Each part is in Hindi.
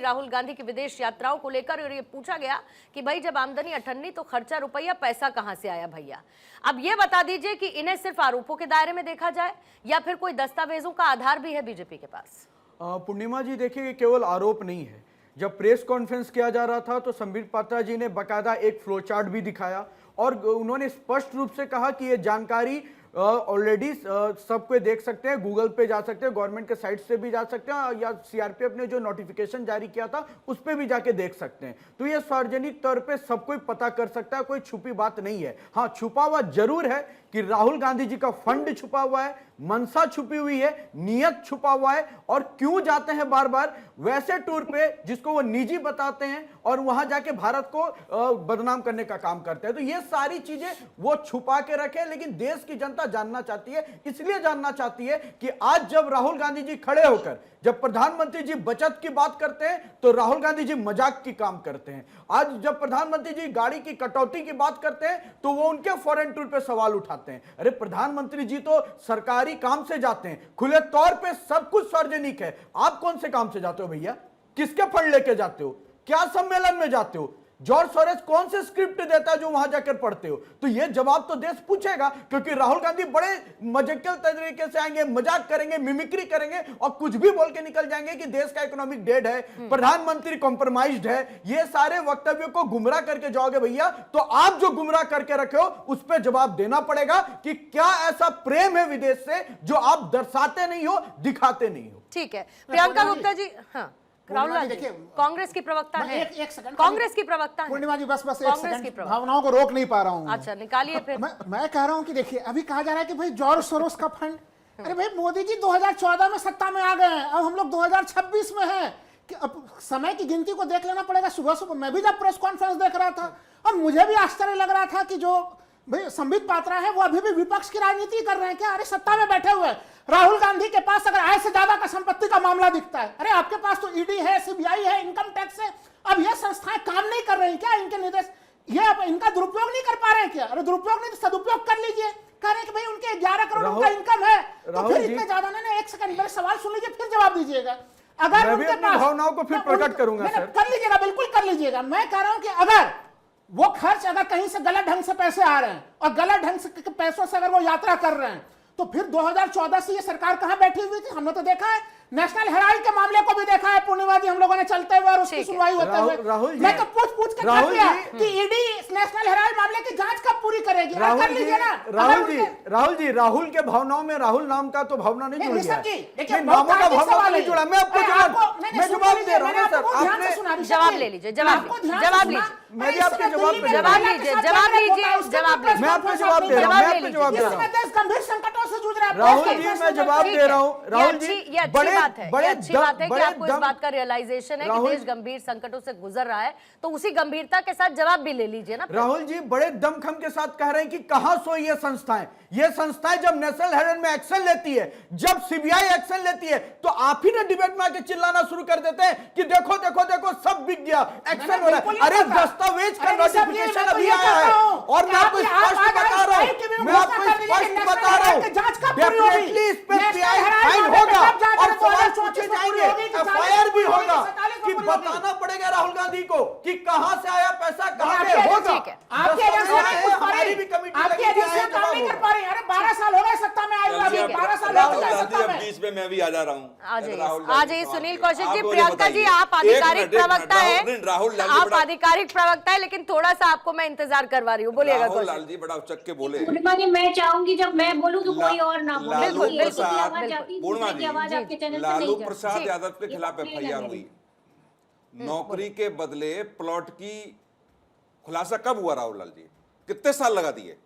राहुल गांधी की विदेश यात्राओं को लेकर, और ये पूछा गया कि भाई जब आमदनी 98 तो खर्चा रुपया, पैसा कहां से आया भैया। अब ये बता दीजिए कि इन्हें सिर्फ आरोपों के दायरे में देखा जाए या फिर कोई दस्तावेजों का आधार भी है बीजेपी के पास? पूर्णिमा जी देखिए, केवल आरोप नहीं है। जब प्रेस कॉन्फ्रेंस किया जा रहा था तो संबित पात्रा जी ने बाकायदा एक फ्लो चार्ट भी दिखाया और उन्होंने स्पष्ट रूप से कहा कि ये जानकारी ऑलरेडी सब कोई देख सकते हैं, गूगल पे जा सकते हैं, गवर्नमेंट के साइट से भी जा सकते हैं, या सीआरपीएफ ने जो नोटिफिकेशन जारी किया था उस पे भी जाके देख सकते हैं। तो ये सार्वजनिक तौर पे सब कोई पता कर सकता है, कोई छुपी बात नहीं है। हाँ, छुपा हुआ जरूर है कि राहुल गांधी जी का फंड छुपा हुआ है, मनसा छुपी हुई है, नियत छुपा हुआ है, और क्यों जाते हैं बार बार वैसे टूर पे जिसको वो निजी बताते हैं और वहां जाके भारत को बदनाम करने का काम करते हैं। तो ये सारी चीजें वो छुपा के रखे, लेकिन देश की जनता जानना चाहती है। इसलिए जानना चाहती है कि आज जब राहुल गांधी जी खड़े होकर जब प्रधानमंत्री जी बचत की बात करते हैं तो राहुल गांधी जी मजाक की काम करते हैं। आज जब प्रधानमंत्री जी गाड़ी की कटौती की बात करते हैं तो वो उनके फॉरेन टूर पे सवाल उठाते हैं। अरे प्रधानमंत्री जी तो सरकारी काम से जाते हैं, खुले तौर पे सब कुछ सार्वजनिक है। आप कौन से काम से जाते हो भैया? किसके फंड लेके जाते हो? क्या सम्मेलन में जाते हो? जॉर्ज सोरेस कौन से स्क्रिप्ट देता है जो वहां जाकर पढ़ते हो? तो ये जवाब तो देश पूछेगा, क्योंकि राहुल गांधी बड़े मजाकियल तरीके से आएंगे, मजाक करेंगे, मिमिक्री करेंगे और कुछ भी बोल के निकल जाएंगे कि देश का इकोनॉमिक डेड है, प्रधानमंत्री कॉम्प्रोमाइज्ड है। ये सारे वक्तव्यों को गुमराह करके जाओगे भैया तो आप जो गुमराह करके रखे हो उस पर जवाब देना पड़ेगा कि क्या ऐसा प्रेम है विदेश से जो आप दर्शाते नहीं हो, दिखाते नहीं हो। ठीक है, प्रियंका गुप्ता जी। हाँ, राहुल गांधी कांग्रेस की प्रवक्ता है, कांग्रेस की प्रवक्ता है। पूर्णिमा जी बस एक सेकंड, भावनाओं को रोक नहीं पा रहा हूं। अच्छा, निकालिए फिर। मैं कह रहा हूं कि देखिए, अभी कहा जा रहा है कि भाई जॉर्ज सोरोस का फंड। अरे भाई, मोदी जी 2014 में सत्ता में आ गए हैं, अब हम लोग 2026 में हैं कि अब समय की गिनती को देख लेना पड़ेगा। सुबह सुबह मैं भी जब प्रेस कॉन्फ्रेंस देख रहा था और मुझे भी आश्चर्य लग रहा था कि जो भाई संबित पात्रा है वो अभी भी विपक्ष की राजनीति कर रहे हैं क्या? अरे सत्ता में बैठे हुए राहुल गांधी के पास अगर आय से ज्यादा का संपत्ति का मामला दिखता है, अरे आपके पास तो ईडी है, सीबीआई है, इनकम टैक्स है। अब ये संस्थाएं काम नहीं कर रही क्या? इनके निर्देश ये अब इनका दुरुपयोग नहीं कर पा रहे हैं क्या? अरे दुरुपयोग नहीं तो सदुपयोग कर लीजिए। कह रहे हैं कि भाई उनके 11 करोड़ का इनकम है, तो फिर इतने ज्यादा नहीं। एक सेकंड मेरे सवाल सुन लीजिए फिर जवाब दीजिएगा। अगर उनके पास भावनाओं को फिर प्रकट करूंगा सर, कर लीजिएगा, बिल्कुल कर लीजिएगा। मैं कह रहा हूं कि अगर वो खर्च अगर कहीं से गलत ढंग से पैसे आ रहे हैं और गलत ढंग से पैसों से अगर वो यात्रा कर रहे हैं तो फिर 2014 से ये सरकार कहां बैठी हुई थी? हमने तो देखा है, नेशनल हेराल्ड के मामले को भी देखा है पूर्णिमा जी हम लोगों ने चलते हुए और उसकी सुनवाई होते हुए। मैं तो पूछ के कर दिया कि ईडी नाशनल हेराल्ड मामले की जांच कब पूरी करेगी? कर लीजिए ना। राहुल जी, राहुल के भावनाओं में राहुल नाम का तो भावना नहीं जुड़ गया। देखिए, नामों का भावना नहीं जुड़ा। मैं आपको जवाब दे रहा हूं सर, आपने जवाब ले लीजिए, जवाब लीजिए। मैं भी आपके जवाब पे जवाब लीजिए, जवाब लीजिए। मैं आपको जवाब दे रहा हूं, मैं जवाब दे रहा हूं। देश गंभीर संकटों से जूझ रहा है राहुल जी, मैं जवाब दे रहा हूं। राहुल जी, ये अच्छी बात है कि आपको इस बात का रियलाइजेशन है कि देश गंभीर संकटों से गुजर रहा है, तो उसी गंभीरता के साथ जवाब भी ले लीजिए ना। राहुल जी बड़े दमखम के साथ कह रहे हैं कि कहां सोई ये संस्थाएं। ये संस्थाएं जब नेशनल हेराल्ड में एक्शन लेती है, जब सीबीआई एक्शन लेती है, तो आप ही ने डिबेट में आके चिल्लाना शुरू कर देते हैं कि देखो देखो देखो सब बिक गया, एक्शन हो रहा है। अरे दस्तावेज का नोटिफिकेशन अभी आया है और मैं आपको स्पष्ट बता रहा हूं, मैं आपको स्पष्ट बता रहा हूं, डेफिनेटली इस पे फाइन होगा और सवाल पूछे जाएंगे, एफआईआर भी होगा कि बताना पड़ेगा राहुल गांधी को कि कहां से आया पैसा, कहां पे होगा। आपके हमारी भी कमेटी काम नहीं कर पा रही। अरे 12 साल हो गए सत्ता में आए हुए, 12 साल हो गए सत्ता में। बीच में मैं भी आ जा रहा हूं। आ जाइए सुनील कौशिक जी। प्रियंका जी, आप आधिकारिक प्रवक्ता है, आप आधिकारिक प्रवक्ता है, लेकिन थोड़ा सा आपको मैं इंतजार करवा रही हूँ। बोलिएगा राहुल लाल जी बड़ा उचक के बोले। पूर्णिमा जी, मैं चाहूंगी जब मैं बोलूं तो कोई और ना बोले। लालू प्रसाद यादव के खिलाफ एफआईआर हुई, नौकरी के बदले प्लॉट की खुलासा कब हुआ राहुल लाल जी? कितने साल लगा दिए?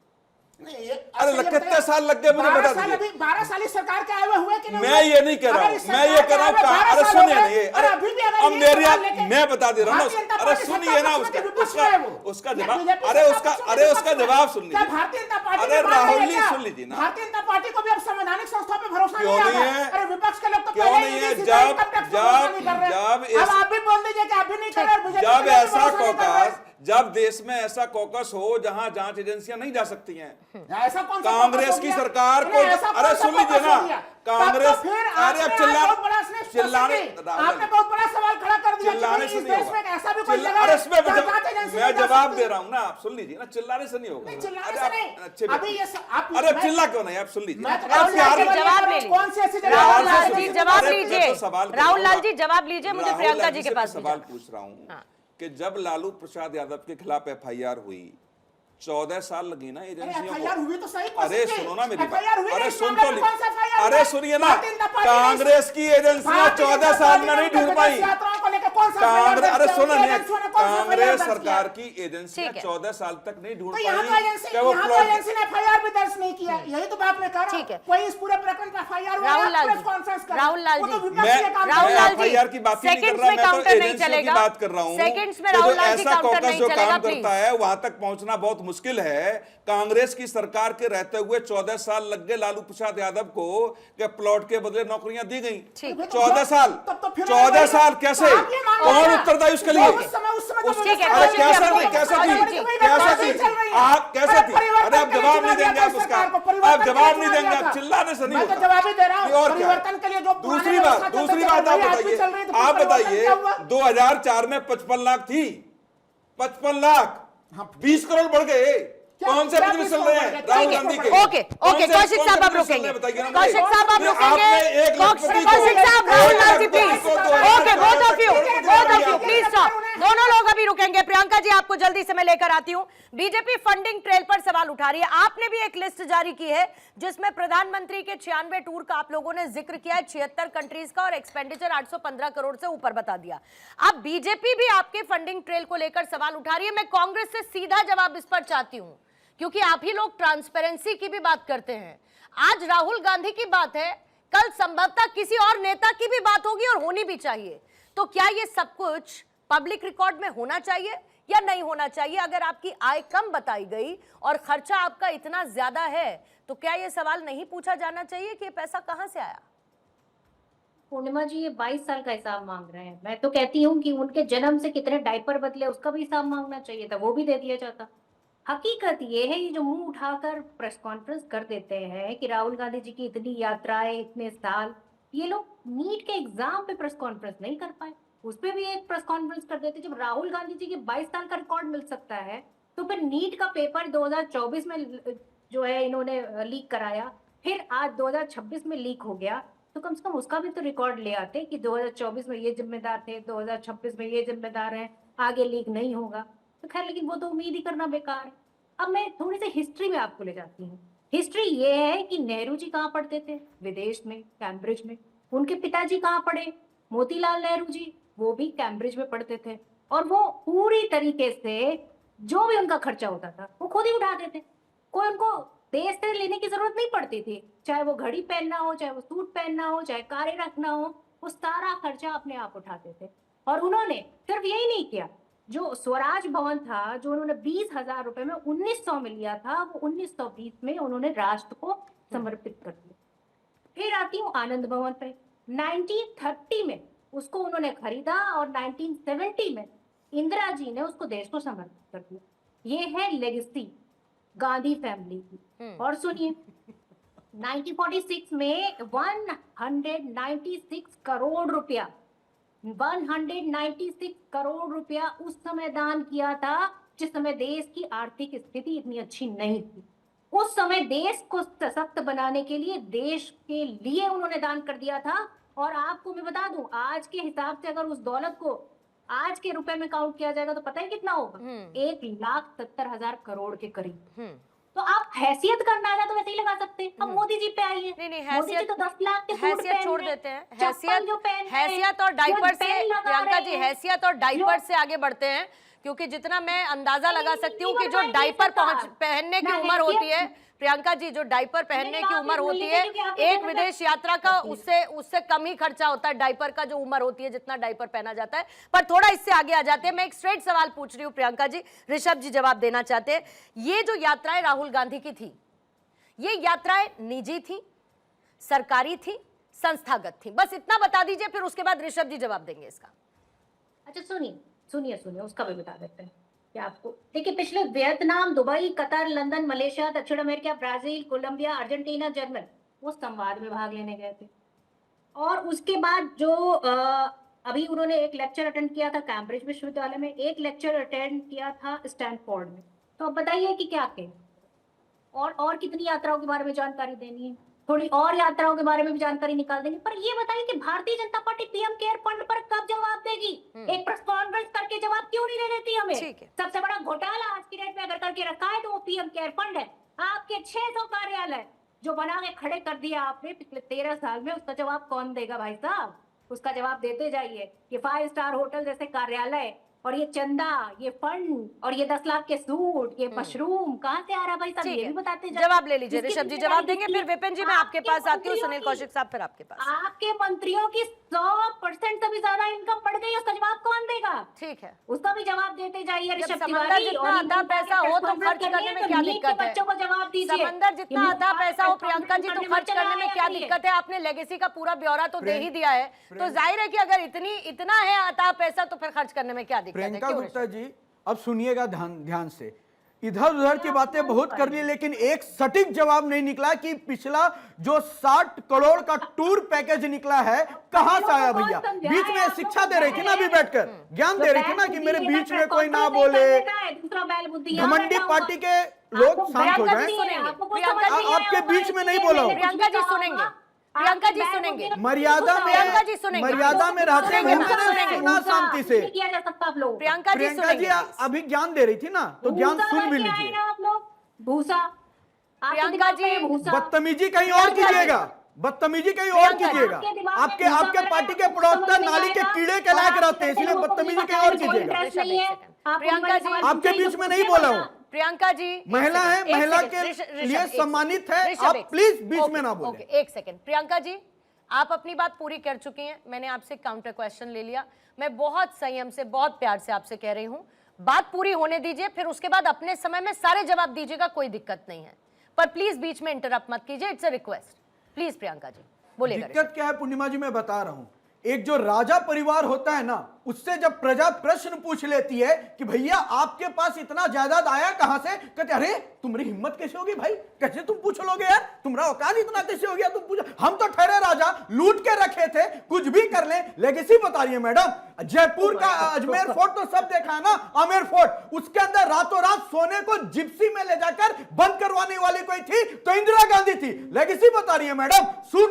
अरे कितने साल लग गए मुझे बता दीजिए। 12 साल सरकार के आए हुए कि मैं ये नहीं कह रहा हूँ, मैं ये कह रहा हूँ, अरे सुनिए ना ये, अरे अब मेरी मैं बता दे रहा हूँ, अरे सुनिए ना उसका जवाब, अरे उसका जवाब सुन लीजिए। अरे राहुल जी सुन लीजिए ना, भारतीय जनता पार्टी को भी अब संवैधानिक संस्थाओं पे भरोसा क्यों नहीं है? अरे विपक्ष के लोग तो क्यों नहीं है? जब आप भी बोल दीजिए कि आप भी नहीं कर रहे, जब ऐसा कॉकस जब देश में ऐसा कॉकस हो जहां जांच एजेंसियां नहीं जा सकती हैं, ऐसा कौन सा कांग्रेस फोकस हो की गया? सरकार को, अरे ऐसा कौन अरे सा सुन लीजिए फोकस ना, हो गया? कांग्रेस, तब तो फिर अरे अब आपने आज बहुत बड़ा चिल्लाने आपने बहुत बड़ा सवाल खड़ा कर दिया कि चिल्लाने भाई से इस नहीं देश में होगा। ऐसा भी कोई जगह अरे है इसमें जहाँ जांच एजेंसी मैं नहीं जा जवाब सकती? दे रहा हूं ना, आप सुन लीजिए ना, चिल्लाने से नहीं होगा। नहीं, चिल्लाने अरे से आप नहीं। अच्छे अभी बैठे। ये आप अरे चिल्ला क्यों नहीं, आप सुन लीजिए। मैं तो आप राहुल प्यार लाल में- जी जवाब ले कौन सी ऐसी जगह राहुल है? लाल जी जवाब अरे, मैं लीजिए। तो सवाल कर राहुल रहा हूं। लाल जी जवाब लीजिए, मुझे राहुल प्रियंका लाल जी के से पास मैं भी सवाल जाना। पूछ रहा हूं हाँ। कि जब लालू प्रसाद यादव के खिलाफ एफआईआर हुई, 14 साल लगी ना एजेंसियों FIR हुई तो सही को। कौन अरे सी? सुनो ना मेरी FIR हुई बात, अरे नहीं, सुन मामले तो में ली, कौन सा FIR अरे हुआ? सुनिए ना, भारतीय जनता पार्टी कांग्रेस की एजेंसियां भारतीय 14 जनता साल पार्टी में नहीं उत्तर ढूंढ प्रदेश पाई। यात्राओं को लेकर कौन सा कांग्रेस, FIR अरे दर्ज सुनो किया? नहीं, एजेंसियों ने कौन सा FIR कांग्रेस दर्ज सरकार किया? की एजेंसियां ठीक है। 14 साल तक नहीं ढूंढ तो यहाँ तो पाई एजेंसी कि वो यहाँ तो प्लॉट एजेंसी ने FIR भी दर्ज नहीं किया। यही तो बात मैं कह रहा ठीक है। हूँ। कोई इस पूरे प्रकरण पर FIR हुआ राहुल है, लाल प्रेस जी, कॉन्फ्रेंस कर राहुल लाल वो तो जी, विपक्ष के काम राहुल कर रहा लाल है। जी, एफआईआर की बात ही नहीं कर सेकंड्स रहा, में मैं तो काउंटर नहीं एजेंसियों की चलेगा। बात कर रहा हूं। सेकंड्स में कि राहुल जो लाल जी ऐसा काउंटर कॉकस नहीं जो चलेगा, काम प्लीज। करता है वहां तक पहुंचना बहुत मुश्किल है। कांग्रेस की सरकार के रहते हुए 14 साल लग गए लालू प्रसाद यादव को कि प्लॉट के बदले नौकरियां दी गई। ठीक है। 14 साल, तब तो फिर 14 साल तो कैसे, आप ये मान कौन लो ना, उत्तरदायी उसके जो लिए? उस समय तो ठीक है, अरे कौशिक कैसा जी, थी, कैसा थी, कौशिक जी, कैसा थी, आप कैसे थी? अरे आप जवाब नहीं देंगे आप उसका, आप जवाब नहीं देंगे, आप चिल्लाने से नहीं मैं तो होगा। जवाब ही दे रहा हूँ। ये और क्या है? परिवर्तन के लिए जो दूसरी बात आप बताइए, आप बताइए 2004 में 55 लाख थी, 55 लाख, 20 करोड़ बढ़ गए। कौन से बिजनेस चल रहे हैं राहुल गांधी के? ओके ओके, कौशिक साहब आप रुकेंगे, कौशिक साहब आप रुकेंगे, कौशिक साहब, Rahul Lal ji please, okay both of you please stop, दोनों लोग अभी रुकेंगे। प्रियंका जी आपको जल्दी से मैं लेकर आती हूँ। बीजेपी फंडिंग ट्रेल पर सवाल उठा रही है। आपने भी एक लिस्ट जारी की है जिसमें प्रधानमंत्री के 96 टूर का आप लोगों ने जिक्र किया है, 76 कंट्रीज का, और एक्सपेंडिचर 815 करोड़ से ऊपर बता दिया। अब बीजेपी भी आपके फंडिंग ट्रेल को लेकर सवाल उठा रही है। मैं कांग्रेस से सीधा जवाब इस पर चाहती हूं, क्योंकि आप ही लोग ट्रांसपेरेंसी की भी बात करते हैं। आज राहुल गांधी की बात है, कल संभवतः किसी और नेता की भी बात होगी और होनी भी चाहिए। तो क्या ये सब कुछ पब्लिक रिकॉर्ड में होना चाहिए या नहीं होना चाहिए? अगर आपकी आय कम बताई गई और खर्चा आपका इतना ज्यादा है तो क्या ये सवाल नहीं पूछा जाना चाहिए कि ये पैसा कहां से आया? पूर्णिमा जी, ये 22 साल का हिसाब मांग रहे हैं। मैं तो कहती हूँ कि उनके जन्म से कितने डायपर बदले उसका भी हिसाब मांगना चाहिए था, वो भी दे दिया जाता। हकीकत ये है, ये जो मुंह उठाकर प्रेस कॉन्फ्रेंस कर देते हैं कि राहुल गांधी जी की इतनी यात्राएं, इतने साल, ये लोग नीट के एग्जाम पे प्रेस कॉन्फ्रेंस नहीं कर पाए, उस पर भी एक प्रेस कॉन्फ्रेंस कर देते। जब राहुल गांधी जी के 22 साल का रिकॉर्ड मिल सकता है तो फिर नीट का पेपर 2024 में जो है इन्होंने लीक कराया, फिर आज 2026 में लीक हो गया, तो कम से कम उसका भी तो रिकॉर्ड ले आते कि 2024 में ये जिम्मेदार थे, 2026 में ये जिम्मेदार हैं, आगे लीक नहीं होगा। तो खैर, लेकिन वो तो उम्मीद ही करना बेकार है। अब मैं थोड़ी सी हिस्ट्री में आपको ले जाती हूँ। हिस्ट्री ये है कि नेहरू जी कहाँ पढ़ते थे? विदेश में, कैम्ब्रिज में। उनके पिताजी कहाँ पढ़े? मोतीलाल नेहरू जी, वो भी कैम्ब्रिज में पढ़ते थे। और वो पूरी तरीके से जो भी उनका खर्चा होता था वो खुद ही उठाते थे। कोई उनको देश से लेने की जरूरत नहीं पड़ती थी, चाहे वो घड़ी पहनना हो, चाहे वो सूट पहनना हो, चाहे कारें रखना हो, वो सारा खर्चा अपने आप उठाते थे। और उन्होंने सिर्फ यही नहीं किया, जो स्वराज भवन था, जो उन्होंने 20,000 रुपए में 1900 में लिया था, वो 1920 में उन्होंने राष्ट्र को समर्पित कर दिया। फिर आती हूँ आनंद भवन पे। 1930 में उसको उन्होंने खरीदा और 1970 में इंदिरा जी ने उसको देश को समर्पित कर दिया। ये है लेगेसी गांधी फैमिली की। और सुनिए, 1946 में 196 करोड़ रुपया 196 करोड़ रुपया उस समय दान किया था, जिस समय देश की आर्थिक स्थिति इतनी अच्छी नहीं थी। उस समय देश को सशक्त बनाने के लिए, देश के लिए उन्होंने दान कर दिया था। और आपको मैं बता दूं, आज के हिसाब से अगर उस दौलत को आज के रुपए में काउंट किया जाएगा तो पता है कितना होगा? 1,70,000 करोड़ के करीब। तो आप हैसियत का अंदाजा तो वैसे ही लगा सकते हैं। अब मोदी जी पे आइए। नहीं, मोदी जी तो 10 लाख के सूट हैसियत पहन छोड़ रहे हैं, देते हैं। चप्पल जो पहन रहे हैं, हैसियत और डाइपर जो से, पेन लगा प्रियंका रहे जी, हैं, हैसियत और डाइपर जो- से आगे बढ़ते हैं, क्योंकि जितना मैं अंदाजा लगा सकती हूँ कि जो नहीं डाइपर सरकार। पहनने की ना उम्र होती है, हैसियत- प्रियंका जी, जो डाइपर पहनने मैंने की कहा उम्र आपने होती बोली है, थी कि आपने एक कहना विदेश था। यात्रा का उससे कम ही खर्चा होता है डाइपर का, जो उम्र होती है जितना डाइपर पहना जाता है। पर थोड़ा इससे आगे आ जाते हैं। मैं एक स्ट्रेट सवाल पूछ रही हूँ प्रियंका जी, ऋषभ जी जवाब देना चाहते हैं। ये जो यात्राएं राहुल गांधी की थी, ये यात्राएं निजी थी, सरकारी थी, संस्थागत थी? बस इतना बता दीजिए, फिर उसके बाद ऋषभ जी जवाब देंगे इसका। अच्छा सुनिए, उसका भी बता देते हैं। क्या आपको देखिए, पिछले Vietnam, Dubai, Qatar, London, Malaysia, दक्षिण America, Brazil, Colombia, Argentina, German वो संवाद में भाग लेने गए थे। और उसके बाद जो अभी उन्होंने एक लेक्चर अटेंड किया था कैम्ब्रिज विश्वविद्यालय में, एक लेक्चर अटेंड किया था स्टैनफोर्ड में। तो अब बताइए कि क्या कहें, और कितनी यात्राओं के बारे में जानकारी देनी है, थोड़ी और यात्राओं के बारे में भी जानकारी निकाल देंगे। पर ये बताइए कि Bharatiya Janata party PM care fund पर कब जवाब देगी? एक प्रेस कॉन्फ्रेंस करके जवाब क्यों नहीं दे देती हमें? ठीक है। सबसे बड़ा घोटाला आज की डेट में अगर करके रखा है तो वो पीएम केयर फंड है। आपके 600 कार्यालय जो बना के खड़े कर दिया आपने पिछले 13 साल में, उसका जवाब कौन देगा भाई साहब? उसका जवाब देते जाइए कि 5 स्टार होटल जैसे कार्यालय और ये चंदा, ये फंड और ये 10 लाख के सूट, ये मशरूम कहाँ से आ रहा भाई साहब? ठीक ये है। भी बताते जाइए। जवाब ले लीजिए, जिसकी ऋषभ जी जिम्मेदारी जवाब देंगे, किसकी फिर है? विपिन जी मैं आपके पास आती हूँ, मंत्रियों सुनील की- कौशिक साहब फिर आपके पास। आपके मंत्रियों की 100% से भी ज्यादा इनकम बढ़ गई, उसका जवाब कौन देगा? ठीक है। उसका भी जवाब देते जाइए जब ऋषभ समंदर तिवारी। जितना और आधा पैसा हो तो खर्च करने में क्या दिक्कत है? बच्चों को जवाब दीजिए। समंदर जितना आधा पैसा हो प्रियंका जी, तो खर्च करने में क्या दिक्कत है? आपने लेगेसी का पूरा ब्यौरा तो दे ही दिया है, तो जाहिर है कि अगर इतना है आधा पैसा तो फिर खर्च करने में क्या दिक्कत है? प्रियंका क्यों गुप्ता जी, अब सुनिएगा ध्यान से। इधर उधर की बातें बहुत कर ली, लेकिन एक सटीक जवाब नहीं निकला कि पिछला जो 60 करोड़ का टूर पैकेज निकला है कहां से आया भैया? बीच में शिक्षा दे रही थी ना, अभी बैठकर ज्ञान दे रही थी ना कि मेरे बीच में कोई ना बोले, घमंडी पार्टी के लोग शांत हो जाएं। आपके बीच में नहीं बोला हूं। प्रियंका जी सुनेंगे, प्रियंका जी सुनेंगे, मर्यादा प्रियंका जी सुनेंगे, में रहते हुए मैंने सुना शांति से। किया जा सकता आप लोग। प्रियंका जी प्रियंका जी सुनेंगे। अभी ज्ञान दे रही थी ना, तो ज्ञान सुन भी लीजिए। आप लोग भूसा, प्रियंका जी, बदतमीजी कहीं और कीजिएगा, बदतमीजी कहीं और कीजिएगा। आपके पार्टी के प्रवक्ता नाली के कीड़े के लायक रहते हैं, इसलिए बदतमीजी कहीं और कीजिएगा। प्रियंका जी, आपके बीच में नहीं बोला हूं। प्रियंका जी महिला है, एक महिला सेकंड, के ऋषभ, लिए एक सम्मानित सेकंड, है। ऋषभ, आप एक प्लीज सेकंड। बीच ओके, में ना ओके, बोलें। एक सेकंड। प्रियंका जी, आप अपनी बात पूरी कर चुकी हैं, मैंने आपसे काउंटर क्वेश्चन ले लिया। मैं बहुत संयम से, बहुत प्यार से आपसे कह रही हूं, बात पूरी होने दीजिए, फिर उसके बाद अपने समय में सारे जवाब दीजिएगा, कोई दिक्कत नहीं है, पर प्लीज बीच में इंटरप्ट मत कीजिए, it's a request. Please Priyanka ji बोलिएगा। दिक्कत क्या है पूर्णिमा जी, मैं बता रहा हूं। एक जो राजा परिवार होता है ना, उससे जब प्रजा प्रश्न पूछ लेती है कि भैया आपके पास इतना जायदाद आया कहां से, कहते अरे तुम्हारी हिम्मत कैसे होगी भाई, कैसे तुम पूछ लोगे यार, तुम्हारा औकात इतना कैसे हो गया, तुम पूछो। हम तो ठहरे राजा, लूट के रखे थे, कुछ भी कर ले। लेगेसी बता रही है मैडम, जयपुर का अजमेर फोर्ट तो सब देखा है ना, आमेर फोर्ट, उसके अंदर रातों रात सोने को जिप्सी में ले जाकर बंद करवाने वाली कोई थी तो इंदिरा गांधी थी। लेगेसी बता रही है मैडम, सूट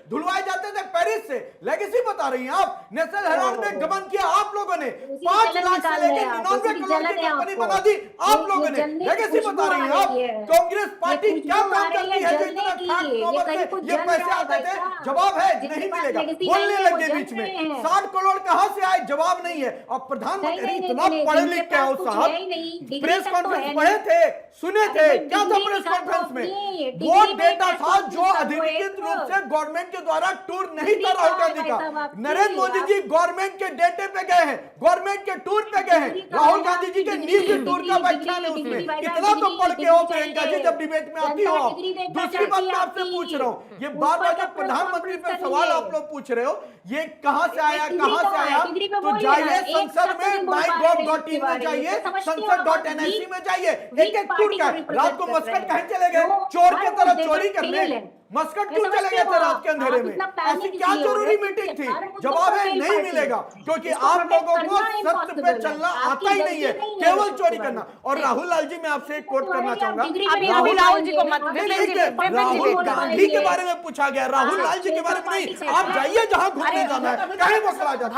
धुलवाए जाते थे पेरिस से, लेगेसी बता रही हैं आप। नेशनल हेराल्ड में गबन किया आप लोगों ने, 5 लाख से लेकर 99 करोड़ की कंपनी बना दी आप लोगों ने। लेगेसी बता रही हैं आप। कांग्रेस पार्टी क्या काम करती है जो इतना खाक नौबत से ये पैसे आते थे? जवाब है नहीं मिलेगा, बोलने लगे बीच में। 60 करोड़ कहां से आए, जवाब नहीं है। और प्रधानमंत्री इतना पढ़े लिख के आओ साहब, प्रेस कॉन्फ्रेंस पढ़े थे, सुने थे, क्या था प्रेस कॉन्फ्रेंस में? वो डेटा था जो अधिकृत रूप से गवर्नमेंट के द्वारा टूर नहीं था राहुल गांधी का। नरेंद्र मोदी जी गवर्नमेंट के डेटे पे गए हैं, गवर्नमेंट के टूर पे गए हैं। राहुल गांधी जी के निजी टूर का व्याख्यान है उसमें। इतना तो पढ़ के हो प्रियंका जी, जब डिबेट में आती हो आप। दूसरी बात मैं आपसे पूछ रहा हूँ, ये बार बार जब प्रधानमंत्री पे सवाल आप लोग पूछ रहे हो, ये कहां से आया कहां से आया, तो जाइए संसद में mygov.in में जाइए, संसद.nic में जाइए, एक एक टूर का। रात को मस्कट कहीं चले गए, चोर के तरह चोरी करने, मस्कट क्यों चले गए थे रात के अंधेरे में? ऐसी क्या जरूरी मीटिंग थी? जवाब है नहीं मिलेगा, क्योंकि आप लोगों को सत्य पे चलना आता ही नहीं है, केवल चोरी करना। और राहुल लाल जी, मैं आपसे एक कोट करना चाहूंगा। राहुल लाल जी को मत, राहुल गांधी के बारे में पूछा गया, राहुल लाल जी के बारे में नहीं। आप जाइए जहां घूमने जाना है, कहीं मसला जाता है।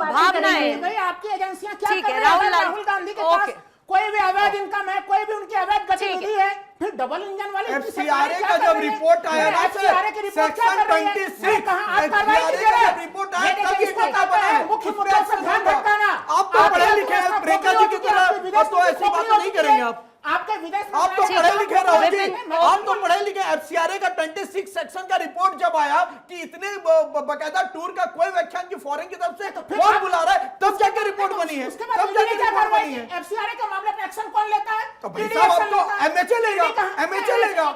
भावनाएं आपकी एजेंसियां क्या ठीक कर है, रही हैं? राहुल गांधी के ओके। पास कोई भी अवैध इनकम है, कोई भी उनकी अवैध गतिविधि है, फिर डबल इंजन वाली एफसीआरए का जब रिपोर्ट आया ना एफसीआरए की रिपोर्ट क्या कर रही है? 26 कहां आप कार्रवाई कीजिए? एफसीआरए का रिपोर्ट आया तब ये डेटा बना है। मुख्य मुद्दों पर ध्यान भटकाना। आप तो पढ़े लिखे हैं प्रियंका जी की तरह, अब तो ऐसी बात नहीं करेंगे आप। आपके विदेश आप तो पढ़े लिखे राहुल जी, आप तो पढ़े लिखे। एफसीआरए का 26 सेक्शन का रिपोर्ट जब आया कि इतने बकायदा टूर का कोई व्याख्यान की फॉरेन की तरफ से कौन बुला रहा है, तब जाके रिपोर्ट बनी है, तब जाके रिपोर्ट बनी है। एफसीआरए के मामले में एक्शन कौन लेता है? तो भाई साहब अब तो एमएचए लेगा, एमएचए लेगा,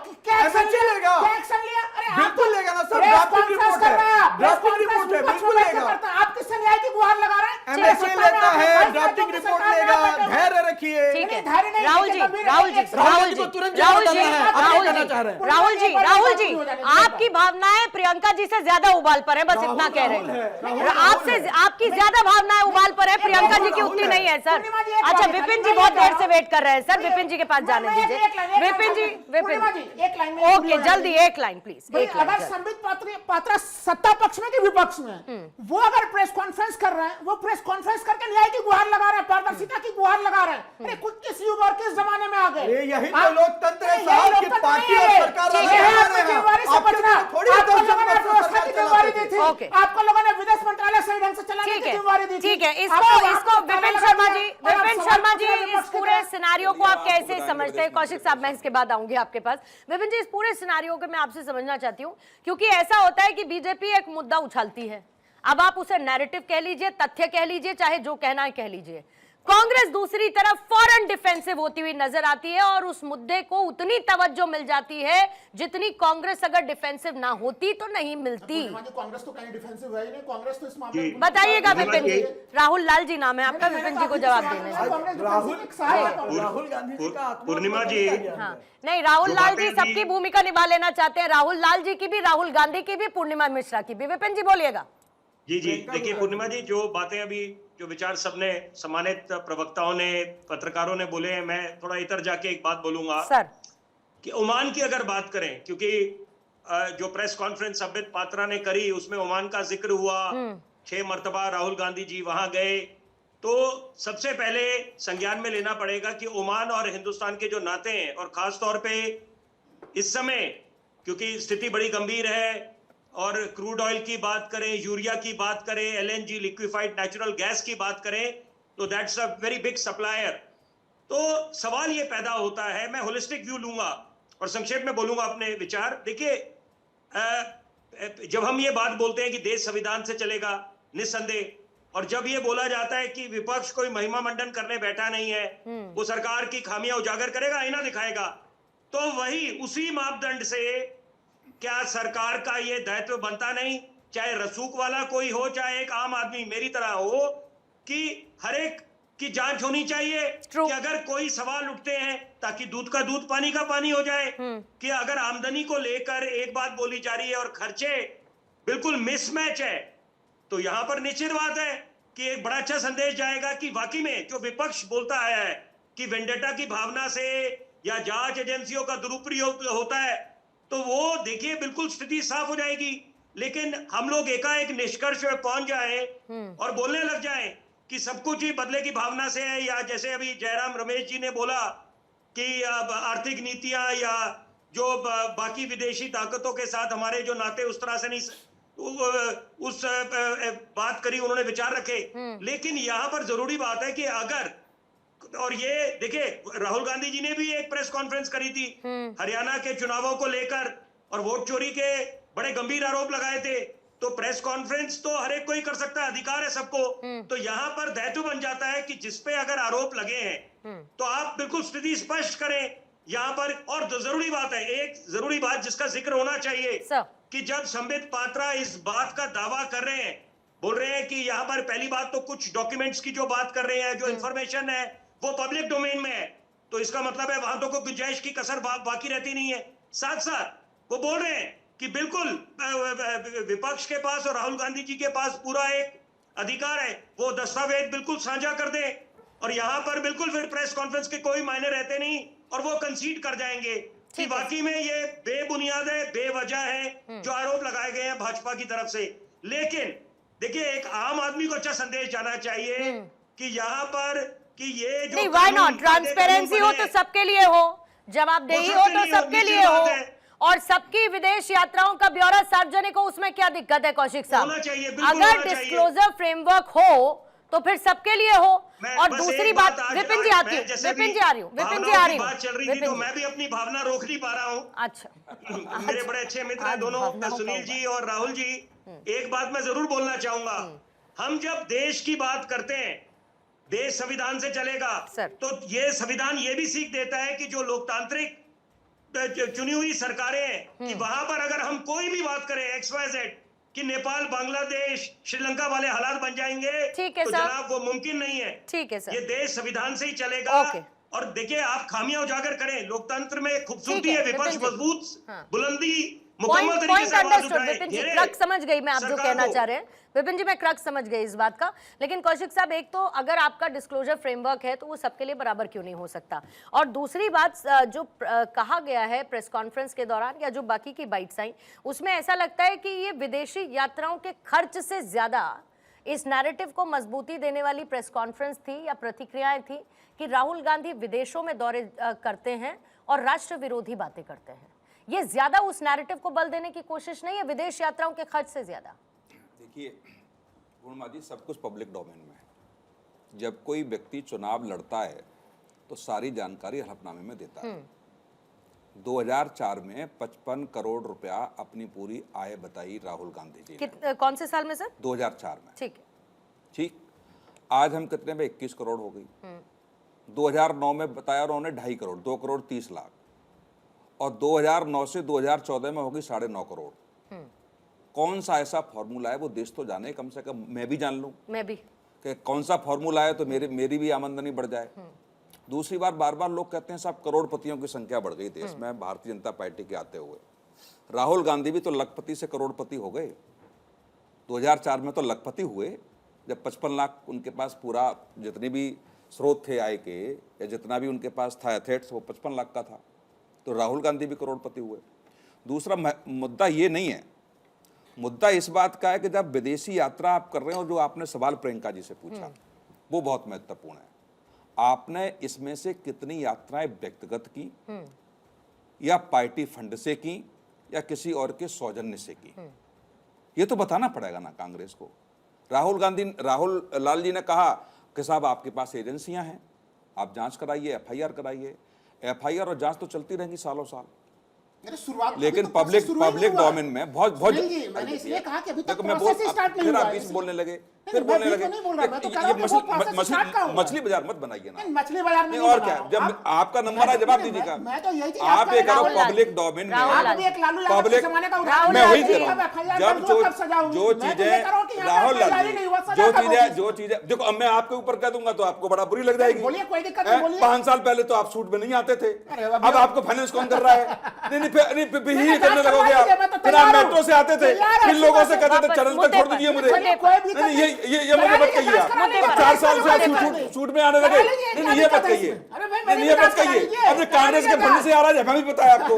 एमएचए लेगा, क्या एक्शन लिया? अरे बिल्कुल लेगा ना सर, ड्राफ्टिंग रिपोर्ट है, ड्राफ्टिंग रिपोर्ट है, बिल्कुल लेगा। आप किससे न्याय की गुहार लगा रहे हैं? एमएचए लेता है, ड्राफ्टिंग रिपोर्ट लेगा, धैर्य रखिए। ठीक है धैर्य नहीं, राहुल जी, गंभीर राहुल जी, है। राहुल जी, को तुरंत जेल राहुल में जी, डालना है, आप क्या राहुल कहना जी, चाह रहे हैं? राहुल जी, राहुल जी, हो जाने दीजिए। आपकी भावनाएं प्रियंका जी से ज्यादा उबाल पर है, बस इतना कह रहे हैं। आपसे आपकी ज्यादा भावनाएं उबाल पर है, प्रियंका जी की उतनी नहीं है सर। पूर्णिमा जी, एक अच्छा बात है, विपिन जी मैं बहुत ये देर कह से रहा वेट कर रहे हैं सर, विपिन जी के पास जाने मैं दीजिए। एक लाइन विपिन जी, पूर्णिमा जी, एक लाइन में ओके पूरी होने जल्दी दीजिए। एक लाइन प्लीज, भाई, एक लाइन अगर सर। संबित पात्रा सत्ता पक्ष में कि विपक्ष में, वो अगर प्रेस कॉन्फ्रेंस कर रहे हैं, वो प्रेस कॉन्फ्रेंस करके न्याय की गुहार लगा रहे हैं, पारदर्शिता की गुहार लगा रहे हैं। अरे कुछ किस युग और किस जमाने में आ गए? अरे यही तो आप- लोकतंत्र है यही साहब, कि लोकतंत्र पार्टी नहीं और है। सरकार ठीक अलग है, अलग आपको हैं। जिम्मेवारी से आपके बचना। थोड़ी आपको दर्शन लोगों ने पर व्यवस्था सरकार की जिम्मेवारी दी चलाते थी। थे। ओके। आपको लोगों ने विदेश मंत्रालय सही ढंग से चलाने ठीक की है, जिम्मेवारी दी थी। ठीक है, इसको आपको इसको आपको ताला विपिन लगा शर्मा दिया। जी, और आप विपिन सवाल शर्मा पूछ जी रहे हैं इस विपक्ष की पूरे तरफ। सिनारियो को चलिए, आप आपको कैसे बताएंगे समझते हैं? विदेश कौशिक मंत्री साहब मैं इसके बाद आऊंगी आपके पास। विपिन जी इस पूरे सिनारियो को मैं आपसे समझना चाहती हूँ, क्योंकि ऐसा होता है कि बीजेपी एक मुद्दा उछालती है, अब आप उसे नैरेटिव कह लीजिए, तथ्य कह लीजिए, चाहे जो कहना है कह लीजिए। कांग्रेस दूसरी तरफ फौरन डिफेंसिव होती हुई नजर आती है और उस मुद्दे को उतनी तवज्जो मिल जाती है जितनी कांग्रेस अगर डिफेंसिव ना होती तो नहीं मिलती। कांग्रेस तो कहीं डिफेंसिव है ही नहीं, कांग्रेस तो इस मामले में बताइएगा पूर्णिमा विपिन जी। जी। राहुल लाल जी नाम है आपका, विपिन जी को जवाब देने हैं। राहुल गांधी जी का आत्मा पूर्णिमा जी, हाँ नहीं, राहुल जो लाल बातें जी सबकी अभी- भूमिका निभा लेना चाहते हैं, राहुल लाल जी की भी, राहुल गांधी की भी, पूर्णिमा मिश्रा की भी। विपिन जी बोलिएगा। जी देखिए पूर्णिमा जी, जो बातें अभी जो विचार सबने सम्मानित प्रवक्ताओं ने, पत्रकारों ने बोले हैं, मैं थोड़ा इधर जाके एक बात बोलूंगा सर कि ओमान की अगर बात करें, क्योंकि जो प्रेस कॉन्फ्रेंस संबित पात्रा ने करी उसमें ओमान का जिक्र हुआ, 6 मर्तबा राहुल गांधी जी वहां गए, तो सबसे पहले संज्ञान में लेना पड़ेगा कि ओमान और हिंदुस्तान के जो नाते हैं, और खास तौर पे इस समय क्योंकि स्थिति बड़ी गंभीर है, और क्रूड ऑयल की बात करें, यूरिया की बात करें, एलएनजी लिक्विफाइड नेचुरल गैस की बात करें, तो that's a very big supplier. तो सवाल ये पैदा होता है, मैं होलिस्टिक व्यू लूंगा और संक्षेप में बोलूंगा अपने विचार। देखिए, जब हम ये बात बोलते हैं कि देश संविधान से चलेगा, निस्संदेह, और जब ये बोला जाता है कि विपक्ष कोई महिमा मंडन करने बैठा नहीं है, वो सरकार की खामियां उजागर करेगा, आईना दिखाएगा, तो वही उसी मापदंड से क्या सरकार का ये दायित्व बनता नहीं, चाहे रसूख वाला कोई हो, चाहे एक आम आदमी मेरी तरह हो, कि हर एक की जांच होनी चाहिए True. कि अगर कोई सवाल उठते हैं ताकि दूध का दूध पानी का पानी हो जाए, कि अगर आमदनी को लेकर एक बात बोली जा रही है और खर्चे बिल्कुल मिसमैच है, तो यहां पर निश्चित बात है कि एक बड़ा अच्छा संदेश जाएगा कि वाकई में जो विपक्ष बोलता आया है कि वेंडेटा की भावना से या जांच एजेंसियों का दुरुपयोग होता है, तो वो देखिए बिल्कुल स्थिति साफ हो जाएगी। लेकिन हम लोग एकाएक निष्कर्ष पे पहुंच जाए और बोलने लग जाएं कि सब कुछ ही बदले की भावना से है, या जैसे अभी जयराम रमेश जी ने बोला कि अब आर्थिक नीतियां या जो बाकी विदेशी ताकतों के साथ हमारे जो नाते उस तरह से नहीं, उस बात करी, उन्होंने विचार रखे। लेकिन यहां पर जरूरी बात है कि अगर, और ये देखिए राहुल गांधी जी ने भी एक प्रेस कॉन्फ्रेंस करी थी हरियाणा के चुनावों को लेकर, और वोट चोरी के बड़े गंभीर आरोप लगाए थे, तो प्रेस कॉन्फ्रेंस तो हर एक कोई कर सकता है, अधिकार है सबको। तो यहां पर दायित्व बन जाता है कि जिसपे अगर आरोप लगे हैं तो आप बिल्कुल स्थिति स्पष्ट करें यहां पर। और जरूरी बात है, एक जरूरी बात जिसका जिक्र होना चाहिए, सर कि जब संबित पात्रा इस बात का दावा कर रहे हैं, बोल रहे हैं कि यहां पर पहली बात तो कुछ डॉक्यूमेंट्स की जो बात कर रहे हैं, जो इंफॉर्मेशन है वो पब्लिक डोमेन में है, तो इसका मतलब है वहां तो कोई गुंजाइश की कसर बाकी रहती नहीं है। साथ साथ वो बोल रहे हैं कि बिल्कुल विपक्ष के पास और राहुल गांधी जी के पास पूरा एक अधिकार है, वो दस्तावेज बिल्कुल साझा कर दें, और यहां पर बिल्कुल फिर प्रेस कॉन्फ्रेंस के कोई मायने रहते नहीं, और वो कंसीड कर जाएंगे कि वाकई में ये बेबुनियाद है, बेवजह है जो आरोप लगाए गए हैं भाजपा की तरफ से। लेकिन देखिए, एक आम आदमी को अच्छा संदेश जाना चाहिए कि यहाँ पर कि ये जो नहीं, व्हाई नॉट, कानून ट्रांसपेरेंसी हो तो सबके लिए हो, जवाबदेही हो तो सबके लिए हो, और सबकी विदेश यात्राओं का ब्यौरा सार्वजनिक हो, उसमें क्या दिक्कत है कौशिक साहब? होना चाहिए, बिल्कुल अगर होना चाहिए। डिस्क्लोजर फ्रेमवर्क हो तो फिर सबके लिए हो। और बस दूसरी एक बात, आज- विपिन जी आज आती मैं हूँ, जैसे विपिन भी जी आ रही हूँ, विपिन जी भावनाओं आ की रही हूँ, बात चल रही थी, विपिन तो जी। मैं भी अपनी भावना रोक नहीं पा रहा हूँ। अच्छा मेरे बड़े अच्छे मित्र हैं आज दोनों, भावनाओं का सुनील जी होगा। और राहुल जी। एक बात मैं जरूर बोलना चाहूंगा, हम जब देश की बात करते हैं, देश संविधान से चलेगा, सर। तो ये संविधान ये भी सीख देता है कि जो लोकतांत्रिक चुनी हुई सरकारें हैं, कि वहां पर अगर हम कोई भी बात करें XYZ, कि नेपाल, बांग्लादेश, श्रीलंका वाले हालात बन जाएंगे। ठीक है तो सर। जनाब वो मुमकिन नहीं है। ठीक है सर। ये देश संविधान से ही चलेगा। ओके। और देखिए, आप खामियां उजागर करें, लोकतंत्र में खूबसूरती ठीक है, है, विपक्ष विपिन जी। मजबूत, हाँ। बुलंदी, मुकम्मल पॉइंट तरीके से आवाज अंडरस्टूड उठाए। विपिन जी, घेरे क्रक्स समझ गई मैं आप जो सरकार कहना को। चाह रहे हैं विपिन जी, मैं क्रक्स समझ गई इस बात का। लेकिन कौशिक साहब, एक तो अगर आपका डिस्क्लोजर फ्रेमवर्क है तो वो सबके लिए बराबर क्यों नहीं हो सकता, और दूसरी बात जो कहा गया है प्रेस कॉन्फ्रेंस के दौरान या जो बाकी की बाइट्स आई, उसमें ऐसा लगता है कि ये विदेशी यात्राओं के खर्च से ज्यादा इस नैरेटिव को मजबूती देने वाली प्रेस कॉन्फ्रेंस थी या प्रतिक्रियाएं थी कि राहुल गांधी विदेशों में दौरे करते हैं और राष्ट्र विरोधी बातें करते हैं। ये ज्यादा उस नैरेटिव को बल देने की कोशिश नहीं है विदेश यात्राओं के खर्च से ज्यादा? देखिए पूर्णिमा जी, सब कुछ पब्लिक डोमेन में है। जब कोई व्यक्ति चुनाव लड़ता है तो सारी जानकारी हलफनामे में देता है। 2004 में 55 करोड़ रुपया अपनी पूरी आय बताई राहुल गांधी जी ने। कौन से साल में सर? 2004 में। ठीक है। ठीक, आज हम कितने में? 21 करोड़ हो गई। 2009 में बताया उन्होंने 2.5 करोड़, 2 करोड़ 30 लाख, और 2009 से 2014 में होगी 9.5 करोड़। कौन सा ऐसा फॉर्मूला है, वो देश तो जाने, कम से कम मैं भी जान लूं मैं भी कि कौन सा फॉर्मूला है तो मेरी भी आमदनी बढ़ जाए। दूसरी बार बार लोग कहते हैं साहब करोड़पतियों की संख्या बढ़ गई देश में भारतीय जनता पार्टी के आते हुए। राहुल गांधी भी तो लखपति से करोड़पति हो गए। 2004 में तो लखपति हुए जब 55 लाख उनके पास पूरा जितने भी स्रोत थे आय के, या जितना भी उनके पास था एथेट्स, वो 55 लाख का था। तो राहुल गांधी भी करोड़पति हुए। दूसरा मुद्दा ये नहीं है, मुद्दा इस बात का है कि जब विदेशी यात्रा आप कर रहे हो, जो आपने सवाल प्रियंका जी से पूछा वो बहुत महत्वपूर्ण है। आपने इसमें से कितनी यात्राएं व्यक्तिगत की, या पार्टी फंड से की, या किसी और के सौजन्य से की, ये तो बताना पड़ेगा ना कांग्रेस को। राहुल लाल जी ने कहा कि साहब आपके पास एजेंसियां हैं, आप जांच कराइए, एफआईआर कराइए। एफआईआर और जांच तो चलती रहेंगी सालों साल, शुरुआत लेकिन अभी तो प्रोसेस शुरू ही नहीं पब्लिक हुआ। डोमेन में बहुत सुनील जी, मैंने इसलिए कहा कि अभी तक देखो, मैं प्रोसेस ही स्टार्ट नहीं फिर हुआ आप है। बीच में बोलने लगे, नहीं, फिर मैं बोलने बीच लगे। में नहीं बोल रहा, मैं तो कह रहा ये हूं कि वो प्रोसेस स्टार्ट का हुआ। मछली बाजार मत बनाइए ना। नहीं, मछली बाजार में नहीं, नहीं और बना क्या, रहा हूं। जब आप- आपका नंबर है जवाब दीजिएगा। मैं तो यही चीज आप ये करो राहुल लाल पब्लिक जी, डोमेन में, राहुल लाल आप भी एक लालू यादव के पब्लिक, जमाने का राहुल उदाहरण मैं वही लाल कह जी, रहा हूं। FIR जब दर्ज हो, कब सजा हुई। जो मैं तो ये चीजें कह रहा हूं कि यहाँ राहुल पे लाल FIR जी, नहीं हुआ, सजा कब होगी? जो चीजें देखो, अब मैं आपके ऊपर कह दूंगा तो आपको बड़ा बुरी लग जाएगी। बोलिए, कोई दिक्कत नहीं, बोलिए। 5 साल पहले तो आप सूट में नहीं आते थे, अरे अब आपको फाइनेंस कौन कर रहा है? नहीं नहीं, करने जांच लगोगे करवा लीजिए, आप। मैं तो फिर आप तैयार हूं। मेट्रो से आते थे, तैयार है, फिर लोगों से कहते थे वापस चरण मुद्दे तक छोड़ पर, दीजिए मुझे। मुद्दे कोई दिक्कत नहीं, नहीं। ये मुझे मत कहिए आप। मुद्दे पर, 4 साल से आप मुद्दे पर। सूट में आने लगे। करा लीजिए, नहीं, क्या ये मत दिक्कत है कहिए। इसमें? अरे भाई, नहीं, मेरी ये बात मत कहिए। कराइए। अपने कांग्रेस के फंड से आ रहा है, हमें भी पता है आपको।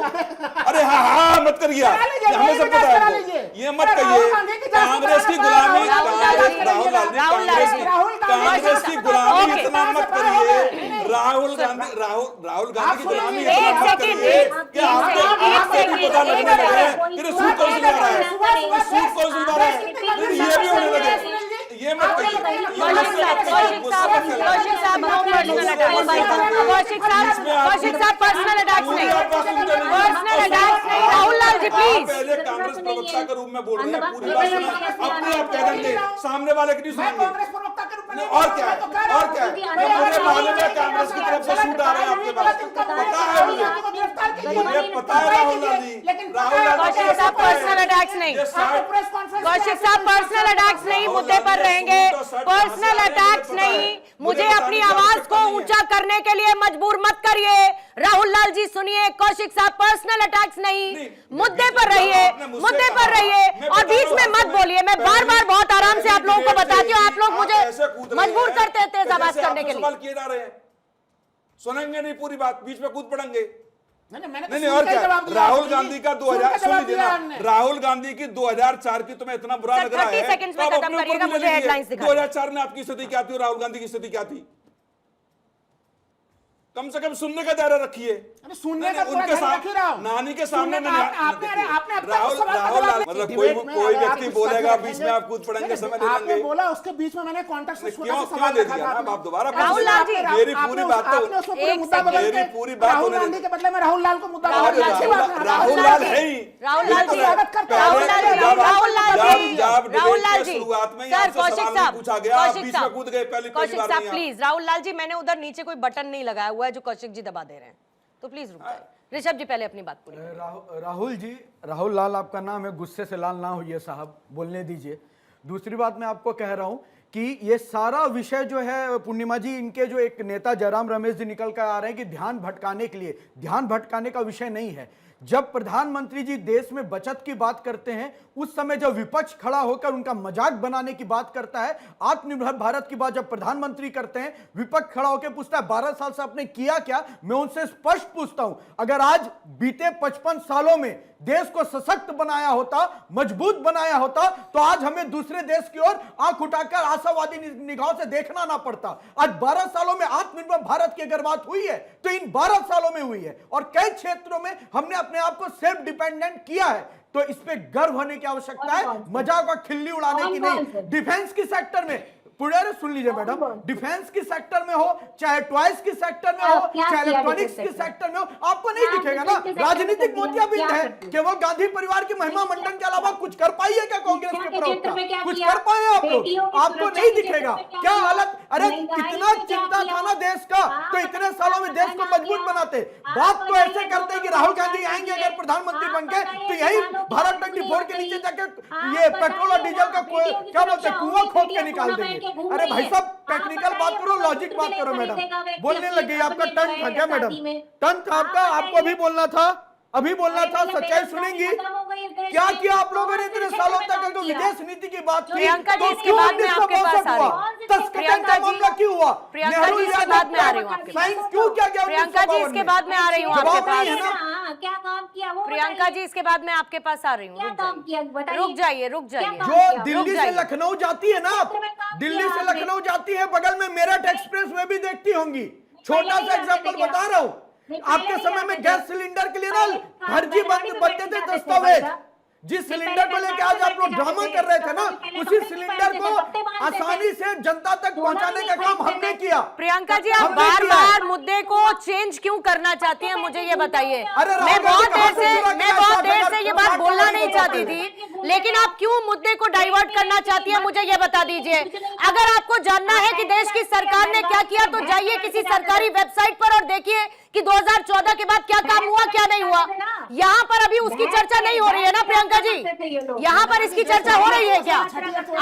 अरे हाँ मत करिए आप, करा लीजिए, हमें सब मेरी पता है करा आपको। लीजिए। ये मत अरे कहिए राहुल गांधी की जांच कांग्रेस की कराना गुलामी, पड़ा, राहुल लाल जी, राहुल लाल जी, राहुल लाल जी, कांग्रेस की गुलामी ओके। इतना मत करिए। राहुल गांधी की गुलामी इतना एक मत सेकंड, करिए कि एक आपको सेकंड, भी पता लगने लगा है कि ये सूट कौन सिलवा रहा है, सूट कौन सिलवा रहा है। ये भी होने लगे, ये मत कहिए। कौशिक साहब पर्सनल अटैक्स नहीं, पर्सनल अटैक्स नहीं। राहुल लाल जी प्लीज। पहले कांग्रेस प्रवक्ता के रूप में बोल रहे हैं, पूरी बात सुना, अपने आप कह देंगे, सामने वाले की नहीं मैं सुनेंगे। कांग्रेस प्रवक्ता के रूप में नहीं, नहीं और बोल क्या रहा, है, मैं तो कह रहा और हूं। क्या है, मैं मुझे मालूम है कांग्रेस की तरफ से सूट आ रहे हैं आपके पास, पता है मुझे, मुझे पता है राहुल गांधी, राहुल गांधी कौशिक साहब पर्सनल अटैक्स नहीं, ये साठ- कौशिक साहब पर्सनल अटैक्स नहीं, मुद्दे पर रहेंगे। पर्सनल अटैक्स नहीं, मुझे अपनी आवाज को ऊंचा करने के लिए मजबूर मत करिए। राहुल लाल जी सुनिए, कौशिक साहब पर्सनल अटैक्स नहीं, मुद्दे पर रहिए, मुद्दे पर रहिए, और बीच में मत बोलिए। मैं बार बार बहुत आराम से आप लोगों को बताती हूँ, आप लोग मुझे मजबूर करते हैं तेज आवाज करने के लिए। सवाल किए जा रहे हैं, सुनेंगे नहीं पूरी बात, बीच में कूद पड़ेंगे। मैंने नहीं और क्या, राहुल गांधी का 2000 सुन लीजिए ना, राहुल गांधी की 2004 की तुम्हें इतना बुरा सर, लग रहा 30 है सेकंड्स में तो आप खत्म अपने ऊपर करिएगा, भी ले मुझे लीजिए। हेडलाइंस दिखा 2004 में आपकी स्थिति क्या थी और राहुल गांधी की स्थिति क्या थी, कम से कम सुनने का दायरा रखिए। सुनने का पूरा उनके ध्यान रख ही रहा हूं। नानी के सामने सुनने का आपने अब तक राहुल सवाल का राहुल जवाब लाल नहीं। मतलब डिबेट में कोई अगर आप व्यक्ति कुछ बोलेगा, सच बीच में आप कूद पड़ेंगे, समय ले आपने लेंगे। बोला, उसके बीच में मैंने कॉन्टेक्स्ट से छोटा क्यों सा क्यों सवाल दे रखा दिया था ना, आपने। आप दोबारा राहुल लाल जी, मेरी पूरी बात तो आपने उसको पूरे एक मुद्दा सेकंड, बदल मेरी के पूरी बात राहुल होने गांधी दे। के बदले में राहुल लाल को मुद्दा राहुल बदल लाल जी, के राहुल लाल है ही, राहुल लाल जी, स्वागत करते हैं। राहुल लाल जी, जब- राहुल लाल जी, जब राहुल डिबेट लाल के जी, शुरुआत में ही सर आपसे कौशिक सवाल नहीं साहब, पूछा गया, आप कौशिक बीच में साहब, कूद गए, पहली कौशिक बार साहब नहीं आप। प्लीज। राहुल लाल जी, मैंने उधर नीचे कोई बटन नहीं लगाया हुआ है जो कौशिक जी दबा दे रहे हैं, तो प्लीज रुक जाइए, ऋषभ जी पहले अपनी बात पूरी। राहुल जी, राहुल लाल आपका नाम है, गुस्से से लाल ना होइए साहब, बोलने दीजिए। दूसरी बात मैं आपको कह रहा हूं कि ये सारा विषय जो है पूर्णिमा जी, इनके जो एक नेता जयराम रमेश जी निकल कर आ रहे हैं कि ध्यान भटकाने के लिए, ध्यान भटकाने का विषय नहीं है। जब प्रधानमंत्री जी देश में बचत की बात करते हैं, उस समय जब विपक्ष खड़ा होकर उनका मजाक बनाने की बात करता है, आत्मनिर्भर भारत की बात जब प्रधानमंत्री करते हैं, विपक्ष खड़ा होकर पूछता है 12 साल से आपने किया क्या। मैं उनसे स्पष्ट पूछता हूं, अगर आज बीते 55 सालों में देश को सशक्त बनाया होता, मजबूत बनाया होता, तो आज हमें दूसरे देश की ओर आंख उठाकर आशावादी निगाहों से देखना ना पड़ता। आज 12 सालों में आत्मनिर्भर भारत की अगर बात हुई है तो इन 12 सालों में हुई है, और कई क्षेत्रों में हमने अपने आप को सेल्फ डिपेंडेंट किया है। तो इस पे गर्व होने की आवश्यकता है, मजाक और खिल्ली उड़ाने की नहीं। डिफेंस की सेक्टर में पुराने सुन लीजिए मैडम, डिफेंस की सेक्टर में हो, चाहे टॉयज की सेक्टर में हो, चाहे इलेक्ट्रॉनिक्स की सेक्टर में हो, आपको नहीं दिखेगा ना। राजनीतिक मोतियाबिंद है, केवल गांधी परिवार की महिमा मंडन के अलावा कुछ कर पाई है क्या कांग्रेस के प्रवक्ता? कुछ कर पाए आप लोग? आपको नहीं दिखेगा क्या हालत? अरे कितना चिंता था ना देश का, तो इतने सालों में देश को मजबूत बनाते। बात तो ऐसे करते कि राहुल गांधी आएंगे अगर प्रधानमंत्री बन के, तो यही भारत 24 के नीचे जाके ये पेट्रोल और डीजल का क्या बोलते हैं, कुआं खोद के निकाल देंगे। अरे भाई साहब, टेक्निकल बात करो, लॉजिक बात करो। मैडम बोलने लग गई, आपका टर्न था क्या मैडम? टर्न था आपका, आपको अभी बोलना था, अभी बोलना था। सच्चाई सुनेंगी? क्या किया आप लोगों ने इतने सालों तक? अगर विदेश नीति की बात की प्रियंका जी, तो इसके बाद में आपके पास आ रही हूं। प्रियंका जी, मामला क्यों हुआ? प्रियंका जी, इसके बाद में आ रही हूं आपके पास। साइंस क्यों क्या गया? प्रियंका जी, इसके बाद में आ रही हूं आपके पास। क्या काम किया वो? प्रियंका जी, इसके बाद में आपके पास आ रही हूँ। क्या काम किया बताइए। रुक जाइए, रुक जाइए। जो दिल्ली से लखनऊ जाती है ना, दिल्ली से लखनऊ जाती है, बगल में मेरठ एक्सप्रेस वे भी देखती होंगी। छोटा सा एग्जांपल बता रहा हूँ। आपके समय में गैस सिलेंडर के लिए ना फर्जी बनते थे दस्तावेज। जिस सिलेंडर को लेकर आज आप लोग ड्रामा कर रहे थे ना, उसी सिलेंडर को आसानी से जनता तक पहुंचाने का काम हमने किया। प्रियंका जी, आप बार बार मुद्दे को चेंज क्यों करना चाहती हैं, मुझे ये बताइए। मैं बहुत देर से ये बात बोलना नहीं चाहती थी, लेकिन आप क्यों मुद्दे को डाइवर्ट करना चाहती हैं, मुझे ये बता दीजिए। अगर आपको जानना है कि देश की सरकार ने क्या किया, तो जाइए किसी सरकारी वेबसाइट पर और देखिए कि 2014 के बाद क्या काम हुआ, क्या नहीं हुआ। यहाँ पर अभी उसकी चर्चा नहीं हो रही है ना प्रियंका जी? यहाँ पर इसकी चर्चा हो रही है क्या?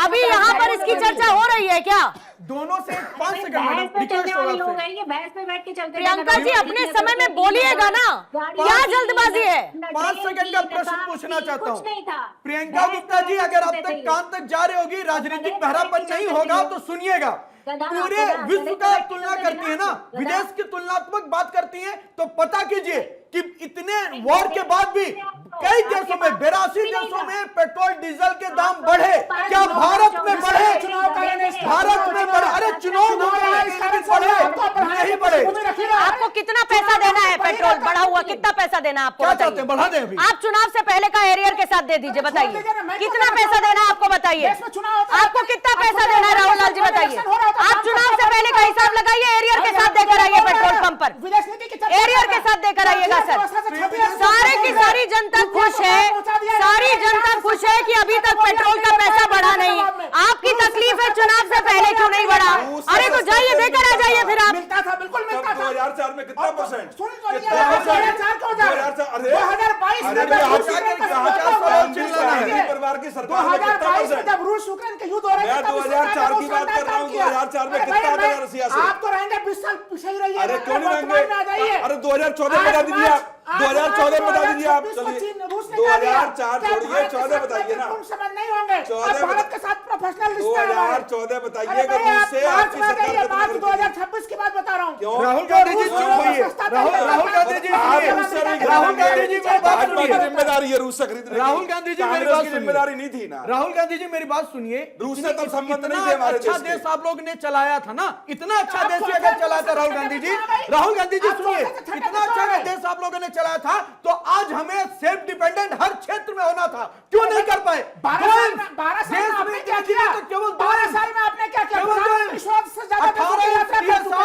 अभी यहाँ पर इसकी चर्चा हो रही है क्या? दोनों से 5 सेकंड मैडम रिक्वेस्ट होगा आपसे। प्रियंका जी, अपने समय में बोलिएगा ना, क्या जल्दबाजी है? 5 सेकंड का प्रश्न पूछना चाहता हूँ। प्रियंका गुप्ता जी, अगर अब तक कान तक जा रहे होगी, राजनीतिक बहरापन नहीं होगा तो सुनिएगा। पूरे विश्व का तुलना करती है ना, विदेश की तुलनात्मक बात करती है, तो पता कीजिए कि इतने वॉर के बाद भी कई देशों में, 82 देशों में पेट्रोल डीजल के दाम बढ़े। क्या भारत में बढ़े? भारत में बढ़े? अरे चुनाव बढ़े नहीं बढ़े? आपको कितना पैसा देना है? पेट्रोल बढ़ा हुआ, कितना पैसा देना है आपको? क्या चाहते हैं, बढ़ा दें अभी? आप चुनाव से पहले का एरियर के साथ दे दीजिए, बताइए कितना पैसा देना है आपको, बताइए आपको कितना पैसा देना है राहुल लाल जी, बताइए। आप चुनाव से पहले का हिसाब लगाइए, एरियर के साथ देकर आइए पेट्रोल पंप पर, एरियर के साथ देकर आइएगा सर। सारे की सारी जनता खुश है, सारी जनता खुश है कि अभी तक पेट्रोल का पैसा बढ़ा नहीं। आपकी तकलीफ है चुनाव से पहले क्यों नहीं बढ़ा? अरे तो जाइए देकर आ जाइए फिर आप। मिलता था, बिल्कुल मिलता था। 2004 में कितना परसेंट? 2004 को 2022 में परिवार की सरकार में कितना 2022 में परसेंट? जब रूस यूक्रेन के युद्ध हो रहे थे, 2004 की बात कर रहा हूँ। 2004 में कितना था रसिया से? आप तो रहेंगे 20 साल पीछे ही रहिए। अरे क्यों नहीं रहेंगे? अरे 2014 बता दीजिए आप, 2014 बता दीजिए आप। चलिए 2004 छोड़िए, 14 बताइए ना। समझ नहीं होंगे 14 भारत के साथ प्रोफेशनल रिश्ते हैं हमारे। 2014 बताइए कि रूस से आपकी सरकार मार्च 2026 की बात बता रहा हूँ। क्यों? राहुल गांधी जी चुप होइए। राहुल गांधी जी सुनिए। राहुल गांधी जी मेरी बात भाजपा की सुनिए। जिम्मेदारी है रूस से खरीदने की। राहुल गांधी जी मेरी कांग्रेस बात की सुनिए। जिम्मेदारी नहीं थी ना। राहुल गांधी जी मेरी बात सुनिए। रूस से तब संबंध नहीं इतना थे हमारे अच्छा देश के। देश आप लोग ने चलाया था ना, इतना अच्छा देश ही अगर चलाया था राहुल गांधी जी, राहुल गांधी जी सुनिए, इतना अच्छा देश आप लोगों ने चलाया था, तो आज हमें सेल्फ डिपेंडेंट हर क्षेत्र में होना था। क्यों नहीं कर पाए? 12 साल में आपने क्या किया? केवल 12 साल में आपने क्या किया?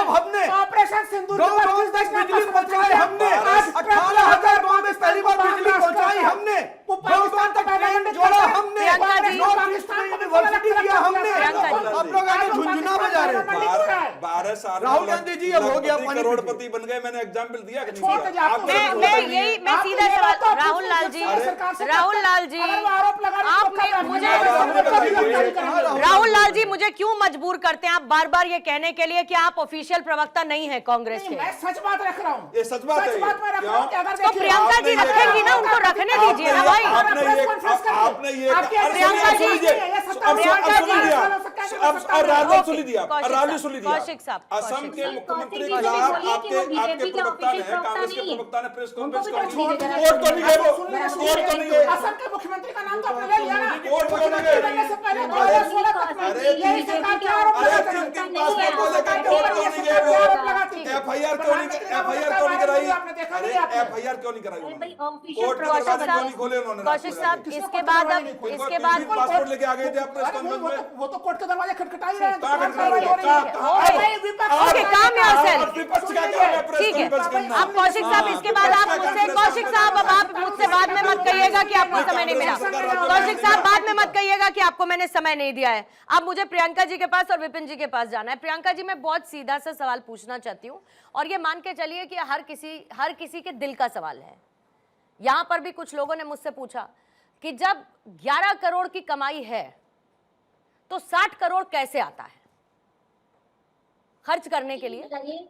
हमने ऑपरेशन सिंदूर के बाद गाँव तक बिजली पहुंचाई हमने, 18,000 गाँव में पहली बार बिजली पहुंचाई हमने, गाँव तक ट्रेन जोड़ा हमने, नॉर्थ ईस्ट में यूनिवर्सिटी किया हमने। आप लोग आगे झुंझुना बजा रहे हैं। 12 साल में राहुल गांधी जी अब हो गया लखपति पानी करोड़पति बन गए, मैंने एग्जाम्पल दिया कि नहीं छोड़ के दिया? जाओ। आपको मैं- तो मैं पता नहीं है। यही मैं आप सीधा ये सवाल बताओ, राहुल किस लाल जी, सरकार से करते राहुल हैं? लाल जी, अगर वो आरोप लगा रहे हैं, तो आपने कब मुझे आप राहुल कभी गांधी गिरफ्तारी जी, करेंगे? राहुल लाल जी मुझे क्यों मजबूर करते हैं आप बार बार ये कहने के लिए कि आप ऑफिशियल प्रवक्ता नहीं है कांग्रेस नहीं, के? मैं सच बात रख रहा हूँ। ये सच बात है, सच बात मैं रख रहा हूँ कि अगर तो देखिए- प्रियंका जी आपने ये रखेंगी ना, कहा- उनको रखने दीजिए ना भाई। आपने ये आपके प्रियंका जी- सुन लीजिए, प्रियंका जी- और राजनाथ सुन लीजिए, आप कौशिक राजनाथ साहब, सुन लीजिए, कौशिक साहब, असम कौशिक के साहब। मुख्यमंत्री के कौशिक जी खिलाफ बोलिए कि वो आपके बीजेपी के प्रवक्ता ने, ऑफिशियल कांग्रेस के प्रवक्ता नहीं प्रवक्ता ने प्रेस उनको कॉन्फ्रेंस भी कर छोड़ दी। दीजिए। कोर्ट तो नहीं गए वो, कोर्ट तो नहीं गए। असम के मुख्यमंत्री का नाम तो आपने ले लिया ना। कोर्ट तो नहीं गए। बनने से पहले अरे 2016 तक में अरे यही सरकार क्या आरोप अरे लगाती है? तीन पासपोर्ट को लेकर कोर्ट क्यों नहीं गए वो? एफआईआर क्यों नहीं कराई? अरे एफआईआर क्यों नहीं कराई अरे उन्होंने? भाई ऑफिशियल कोर्ट के कौशिक दरवाजे क्यों साहब, नहीं खोले उन्होंने? कौशिक साहब, किसको इसके कोर्ट बाद दरवाजे अब नहीं इसके बाद तीन पासपोर्ट लेके आ गए थे आप प्रेस अरे कॉन्फ्रेंस में। वो तो कोर्ट के दरवाजे खटखटा ही रहे हैं। कहाँ खटखटा रहे हैं? कार्रवाई हो रही है। कहाँ? अरे भाई, विपक्ष ओके, का काम काम yourself। और विपक्ष का काम है प्रेस ठीक है, कॉन्फ्रेंस करना। अब कौशिक साहब इसके बाद आप मुझसे, कौशिक साहब अब आप मुझसे बाद में मत कहिएगा कि आपको समय नहीं मिला। कौशिक साहब बाद में मत कहिएगा कि आपको मैंने समय नहीं दिया है। अब मुझे प्रियंका जी के पास और विपिन जी के पास जाना है। प्रियंका जी, मैं बहुत सीधा सा सवाल पूछना चाहती हूँ और ये मान के चलिए कि हर किसी के दिल का सवाल है। यहां पर भी कुछ लोगों ने मुझसे पूछा कि जब 11 करोड़ की कमाई है तो 60 करोड़ कैसे आता है खर्च करने के लिए? बताइए,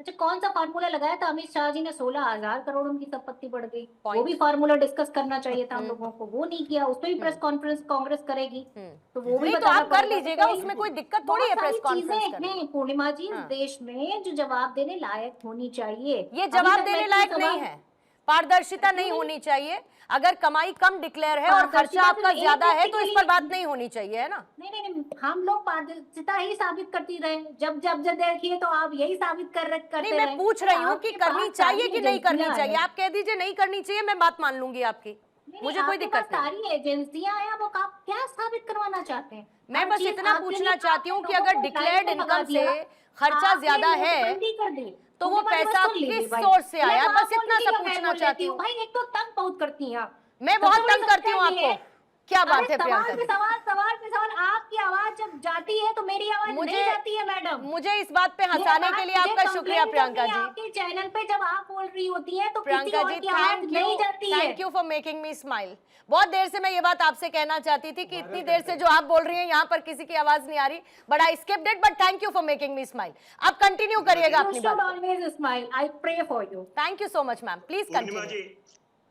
अच्छा कौन सा फार्मूला लगाया था अमित शाह जी ने? 16,000 करोड़ उनकी संपत्ति बढ़ गई। वो भी फार्मूला डिस्कस करना चाहिए था हम लोगों को, वो नहीं किया। उस पर भी प्रेस कॉन्फ्रेंस कांग्रेस करेगी, तो वो भी नहीं तो बताना आप कर पड़ेगा। लीजिएगा, तो उसमें कोई दिक्कत थोड़ी है बहुत प्रेस सारी कॉन्फ्रेंस चीजें करने हैं पूर्णिमा जी इस देश में जो जवाब देने लायक होनी चाहिए। ये अभी जवाब तक देने मैं लायक कोई नहीं सवाल- है। पारदर्शिता नहीं होनी चाहिए। अगर कमाई कम डिक्लेयर है और खर्चा पारदर्शिता आपका तो एक ज्यादा है व्यक्ति तो के इस पर लिए- बात नहीं होनी चाहिए, है ना? नहीं, हम लोग पारदर्शिता ही साबित करती रहे। जब देखिए तो आप यही साबित करते नहीं, मैं रहे। पूछ रही हूँ कि आपके करनी पास चाहिए सारी कि नहीं करनी एजेंसियां चाहिए। हैं। आप कह दीजिए नहीं करनी चाहिए, मैं बात मान लूंगी आपकी, नहीं, मुझे कोई आपके दिक्कत पास नहीं। सारी एजेंसियां हैं, वो आप क्या साबित करवाना चाहते हैं? मैं हर बस चीज इतना आपके पूछना लिए चाहती हूँ कि लोगों अगर को डिक्लेयर्ड लाइन में लगा इनकम दिया, से खर्चा आपने ज्यादा है नोटबंदी कर दी, तो वो नोटबंदी पैसा वसूल लीजिए किस भाई। सोर्स से आया? मैं बस आपको इतना सा नहीं पूछना बोल चाहती देती हूँ। भाई, एक तो तंग बहुत करती हैं आप। मैं बहुत सबसे बड़ी तंग करती हूँ समस्या ये आपको। क्या बात अरे है प्रियंका सवाल जी? पे सवाल आपकी आवाज जब जाती है तो मेरी आवाज नहीं जाती है मैडम। मुझे इस बात पे हंसाने के लिए आपका शुक्रिया प्रियंका जी। आपके चैनल पे जब आप बोल रही होती हैं तो किसी प्रियंका और जी, की आवाज नहीं जाती है। Thank you for making me smile. बहुत देर से मैं ये बात आपसे कहना चाहती थी कि इतनी देर से जो आप बोल रही हैं यहाँ पर किसी की आवाज नहीं आ रही, but I skipped it, but thank you for making me smile. आप कंटिन्यू करिएगा You अपनी should बात। always smile. I pray for you. Thank you so much ma'am, please Purnima continue. जी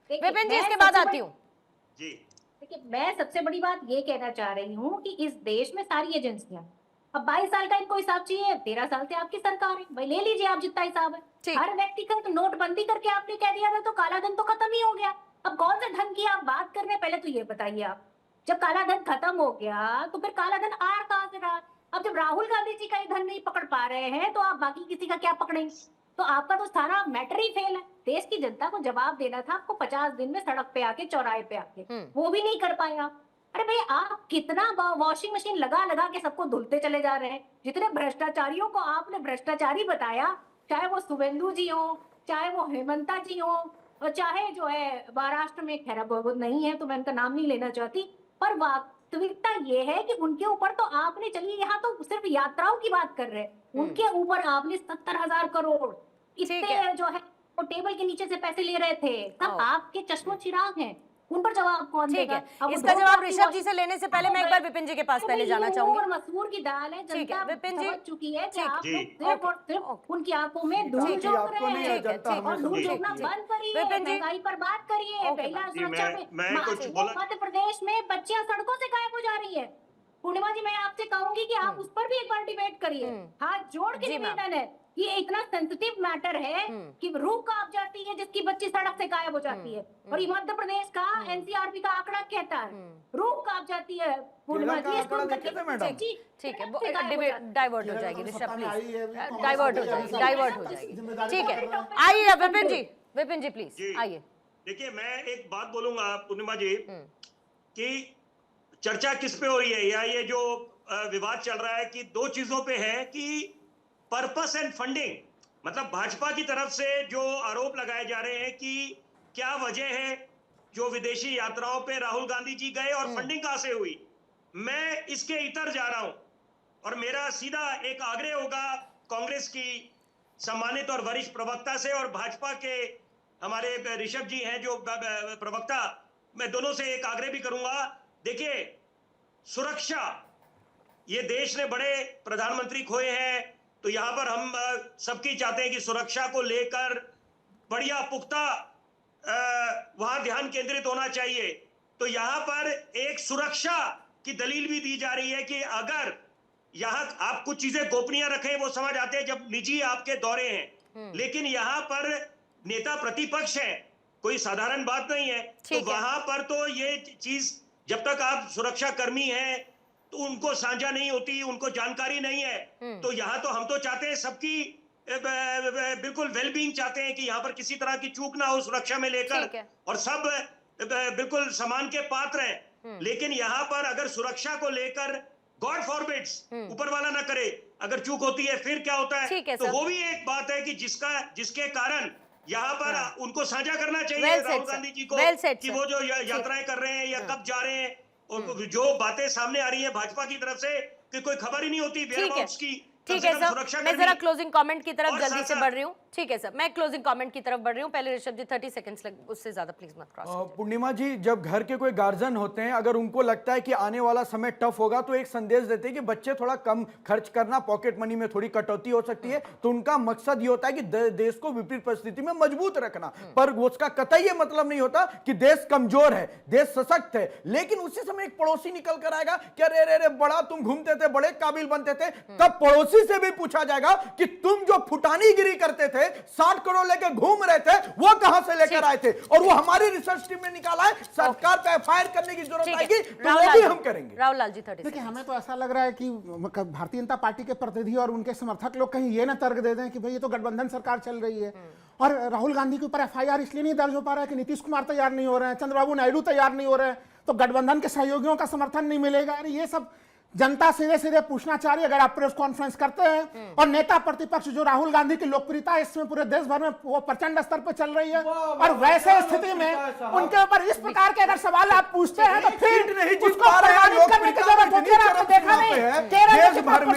देखिए, विपिन जी मैं इसके सबसे बाद बड़ी- आती हूँ। जी देखिए, मैं सबसे बड़ी बात ये कहना चाह रही हूँ कि इस देश में सारी एजेंसियां, अब 22 साल का इनको हिसाब चाहिए, 13 साल से आपकी सरकार है, भाई ले लीजिए आप जितना हिसाब है। ठीक। हर व्यक्ति का तो नोटबंदी करके आपने कह दिया था तो काला धन तो खत्म ही हो गया। अब कौन सा धन की आप बात कर रहे हैं, पहले तो ये बताइए आप। जब काला धन खत्म हो गया तो फिर काला धन आ कहां से रहा? अब जब राहुल गांधी जी का ही धन नहीं पकड़ पा रहे हैं तो आप बाकी किसी का क्या पकड़ेंगे? तो आपका तो सारा मैटर ही फेल है। देश की जनता को जवाब देना था आपको 50 दिन में सड़क पे आके, चौराहे पे आके, वो भी नहीं कर पाया। अरे भाई, आप कितना वॉशिंग मशीन लगा लगा के सबको धुलते चले जा रहे हैं। जितने भ्रष्टाचारियों को आपने भ्रष्टाचारी बताया, चाहे वो शुभेंदु जी हो, चाहे वो हेमंता जी हो, और चाहे जो है महाराष्ट्र में, खैर वो नहीं है तो मैं उनका नाम नहीं लेना चाहती, पर वास्तविकता ये है कि उनके ऊपर तो आपने, चलिए यहाँ तो सिर्फ यात्राओं की बात कर रहे हैं, उनके ऊपर आपने 70,000 करोड़ ठीक इतने है। जो है वो टेबल के नीचे से पैसे ले रहे थे, सब ओ। आपके चश्मो चिराग हैं। उन पर जवाब कौन ठीक देगा? है, अब वो इसका दो जवाब बार की ऋषभ जी से लेने से पहले मैं एक बार विपिन जी के पास पहले जाना चाहूंगी। और मसूर की दाल है, ठीक है, जनता विपिन जी, समझ चुकी है कि ठीक, आप जी, लोग सिर्फ और सिर्फ ओके। उनकी आंखों में धूल जी, झोंक आपको रहे नहीं हैं। है, जनता ठीक, हमें और धूल समझ झोंकना सकती है। बंद करिए, विपिन जी। महंगाई पर बात करिए, ओके, महिला जी, सुरक्षा मैं कुछ बोला- मध्य प्रदेश में बच्चियां सड़कों से गायब हो जा रही है। पूर्णिमा जी, मैं आपसे कहूंगी कि आप उस पर भी एक बार डिबेट करिए। हाथ जोड़ के जी, मैम। निवेदन है, ये इतना सेंसिटिव मैटर है कि रूह कांप जाती है जिसकी बच्ची सड़क से गायब हो जाती है। और ये मध्य प्रदेश का एनसीआरबी का आंकड़ा कहता है, रूह कांप जाती है। पूर्णिमा केरल का जी, इसको आंकड़ा करके- देखे थे मैडम? जी, ठीक है, सड़क से गायब हो जाती है। डाइवर्ट हो केरल जाएगी तो ऋषभ सत्ता में आई है, प्लीज, कांग्रेस डाइवर्ट हो की जाएगी, जिम्मेदारी डाइवर्ट हो जाएगी। जिम्मेदारी ठीक है, का आइए विपिन जी प्लीज जी। आइए। देखिए, मैं एक बात बोलूंगा पूर्णिमा जी कि चर्चा किस पे हो रही है, या ये जो विवाद चल रहा है कि दो चीजों पे है कि पर्पस एंड फंडिंग। मतलब भाजपा की तरफ से जो आरोप लगाए जा रहे हैं कि क्या वजह है जो विदेशी यात्राओं पे राहुल गांधी जी गए और फंडिंग कहां से हुई। मैं इसके इतर जा रहा हूं और मेरा सीधा एक आग्रह होगा कांग्रेस की सम्मानित और वरिष्ठ प्रवक्ता से और भाजपा के हमारे ऋषभ जी हैं जो प्रवक्ता, मैं दोनों से एक आग्रह भी करूंगा। देखिए, सुरक्षा, ये देश ने बड़े प्रधानमंत्री खोए हैं, तो यहां पर हम सबकी चाहते हैं कि सुरक्षा को लेकर बढ़िया पुख्ता वहां ध्यान केंद्रित होना चाहिए। तो यहां पर एक सुरक्षा की दलील भी दी जा रही है कि अगर यहां आप कुछ चीजें गोपनीय रखें, वो समझ आते हैं जब निजी आपके दौरे हैं, लेकिन यहां पर नेता प्रतिपक्ष है, कोई साधारण बात नहीं है। तो वहां पर तो ये चीज, जब तक आप सुरक्षा कर्मी हैं तो उनको साझा नहीं होती, उनको जानकारी नहीं है। तो यहाँ तो हम तो चाहते हैं सबकी बिल्कुल वेलबींग चाहते हैं कि यहाँ पर किसी तरह की चूक ना हो सुरक्षा में लेकर, और सब बिल्कुल समान के पात्र हैं। लेकिन यहाँ पर अगर सुरक्षा को लेकर गॉड फॉरबिड्स, ऊपर वाला ना करे, अगर चूक होती है फिर क्या होता है, तो वो भी एक बात है कि जिसके कारण यहाँ पर उनको साझा करना चाहिए राहुल गांधी जी को कि वो जो यात्राएं कर रहे हैं या कब जा रहे हैं, और जो बातें सामने आ रही है भाजपा की तरफ से कि कोई खबर ही नहीं होती वेयरहाउस की। ठीक है सर, मैं जरा क्लोजिंग कमेंट की तरफ जल्दी से बढ़ रही हूँ। ठीक है सर, मैं क्लोजिंग कमेंट की तरफ बढ़ रही हूँ। पहले ऋषभ जी 30 सेकंड्स लग, उससे ज्यादा प्लीज मत क्रॉस कीजिए। पूर्णिमा जी, जब घर के कोई गार्जियन होते हैं, अगर उनको लगता है कि आने वाला समय टफ होगा, तो एक संदेश देते हैं कि बच्चे थोड़ा कम खर्च करना, पॉकेट मनी में थोड़ी कटौती हो सकती है। तो उनका मकसद ये होता है कि देश को विपरीत परिस्थिति में मजबूत रखना, पर उसका कतई ये मतलब नहीं होता कि देश कमजोर है, देश सशक्त है। लेकिन उसी समय एक पड़ोसी निकल कर आएगा कि अरे रे बड़ा तुम घूमते थे, बड़े काबिल बनते थे, तब पड़ोसी से भी पूछा जाएगा कि तुम जो फुटानीगिरी करते थे, 60 करोड़ लेके घूम रहे थे, वो कहां से लेकर आए थे, और वो हमारी रिसर्च टीम ने निकाला है। सरकार पे एफआईआर करने की जरूरत आएगी तो वो भी हम करेंगे। राहुल लाल जी 30 देखिए, हमें तो ऐसा लग रहा है कि भारतीय जनता पार्टी के प्रतिनिधि और उनके समर्थक लोग कहीं ये ना तर्क दे दें कि भाई ये तो गठबंधन सरकार चल रही है, और राहुल गांधी के ऊपर एफआईआर इसलिए नहीं दर्ज हो पा रहा है कि नीतीश कुमार तैयार नहीं हो रहे हैं, चंद्रबाबू नायडू तैयार नहीं हो रहे हैं, तो गठबंधन के सहयोगियों का समर्थन नहीं मिलेगा। अरे ये सब जनता सीधे सीधे पूछना चाह रही है। अगर आप प्रेस कॉन्फ्रेंस करते हैं और नेता प्रतिपक्ष जो राहुल गांधी की लोकप्रियता इसमें पूरे देश भर में वो प्रचंड स्तर पर चल रही है, और वैसे स्थिति में उनके ऊपर इस प्रकार के अगर सवाल आप पूछते हैं तो फिर उसको प्रमाणित करने की जरूरत होती है। आपने देखा नहीं, केरल भर में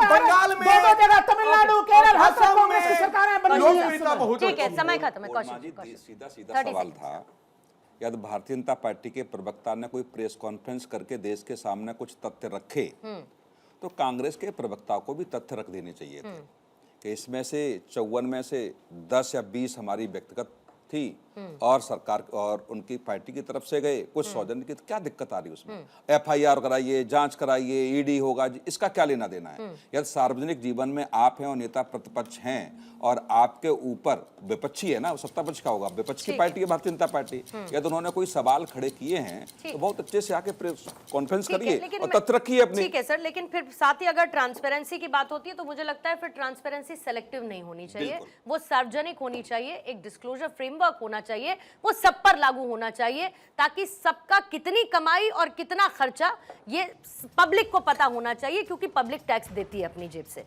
बंगाल में, दो जगह तमिलनाडु, केरल, हर कांग्रेस की सरकारें बनी हुई हैं। ठीक है, समय खत्म है। सीधा सीधा सवाल था, यदि भारतीय जनता पार्टी के प्रवक्ता ने कोई प्रेस कॉन्फ्रेंस करके देश के सामने कुछ तथ्य रखे, तो कांग्रेस के प्रवक्ता को भी तथ्य रख देने चाहिए थे कि इसमें से 54 में से 10 या 20 हमारी व्यक्तिगत थी और सरकार और उनकी पार्टी की तरफ से गए, कुछ सौजन्य की, तो क्या दिक्कत आ रही है उसमें? एफआईआर कराइए, जांच कराइए, ईडी होगा, इसका क्या लेना देना है? यदि सार्वजनिक जीवन में आप हैं और नेता प्रतिपक्ष हैं और आपके ऊपर विपक्षी है ना, सत्ता पक्ष का होगा, विपक्ष की पार्टी है भारतीय जनता पार्टी, यदि उन्होंने कोई सवाल खड़े किए हैं तो बहुत अच्छे से आके प्रेस कॉन्फ्रेंस करिए और तथ्य रखिए अपने। ठीक है सर, लेकिन फिर साथ ही अगर ट्रांसपेरेंसी की बात होती है तो मुझे लगता है फिर ट्रांसपेरेंसी सेलेक्टिव नहीं होनी चाहिए, वो सार्वजनिक होनी चाहिए, एक डिस्क्लोजर फ्रेमवर्क होना चाहिए, वो सब पर लागू होना चाहिए, ताकि सबका कितनी कमाई और कितना खर्चा ये पब्लिक को पता होना चाहिए, क्योंकि पब्लिक टैक्स देती है अपनी जेब से।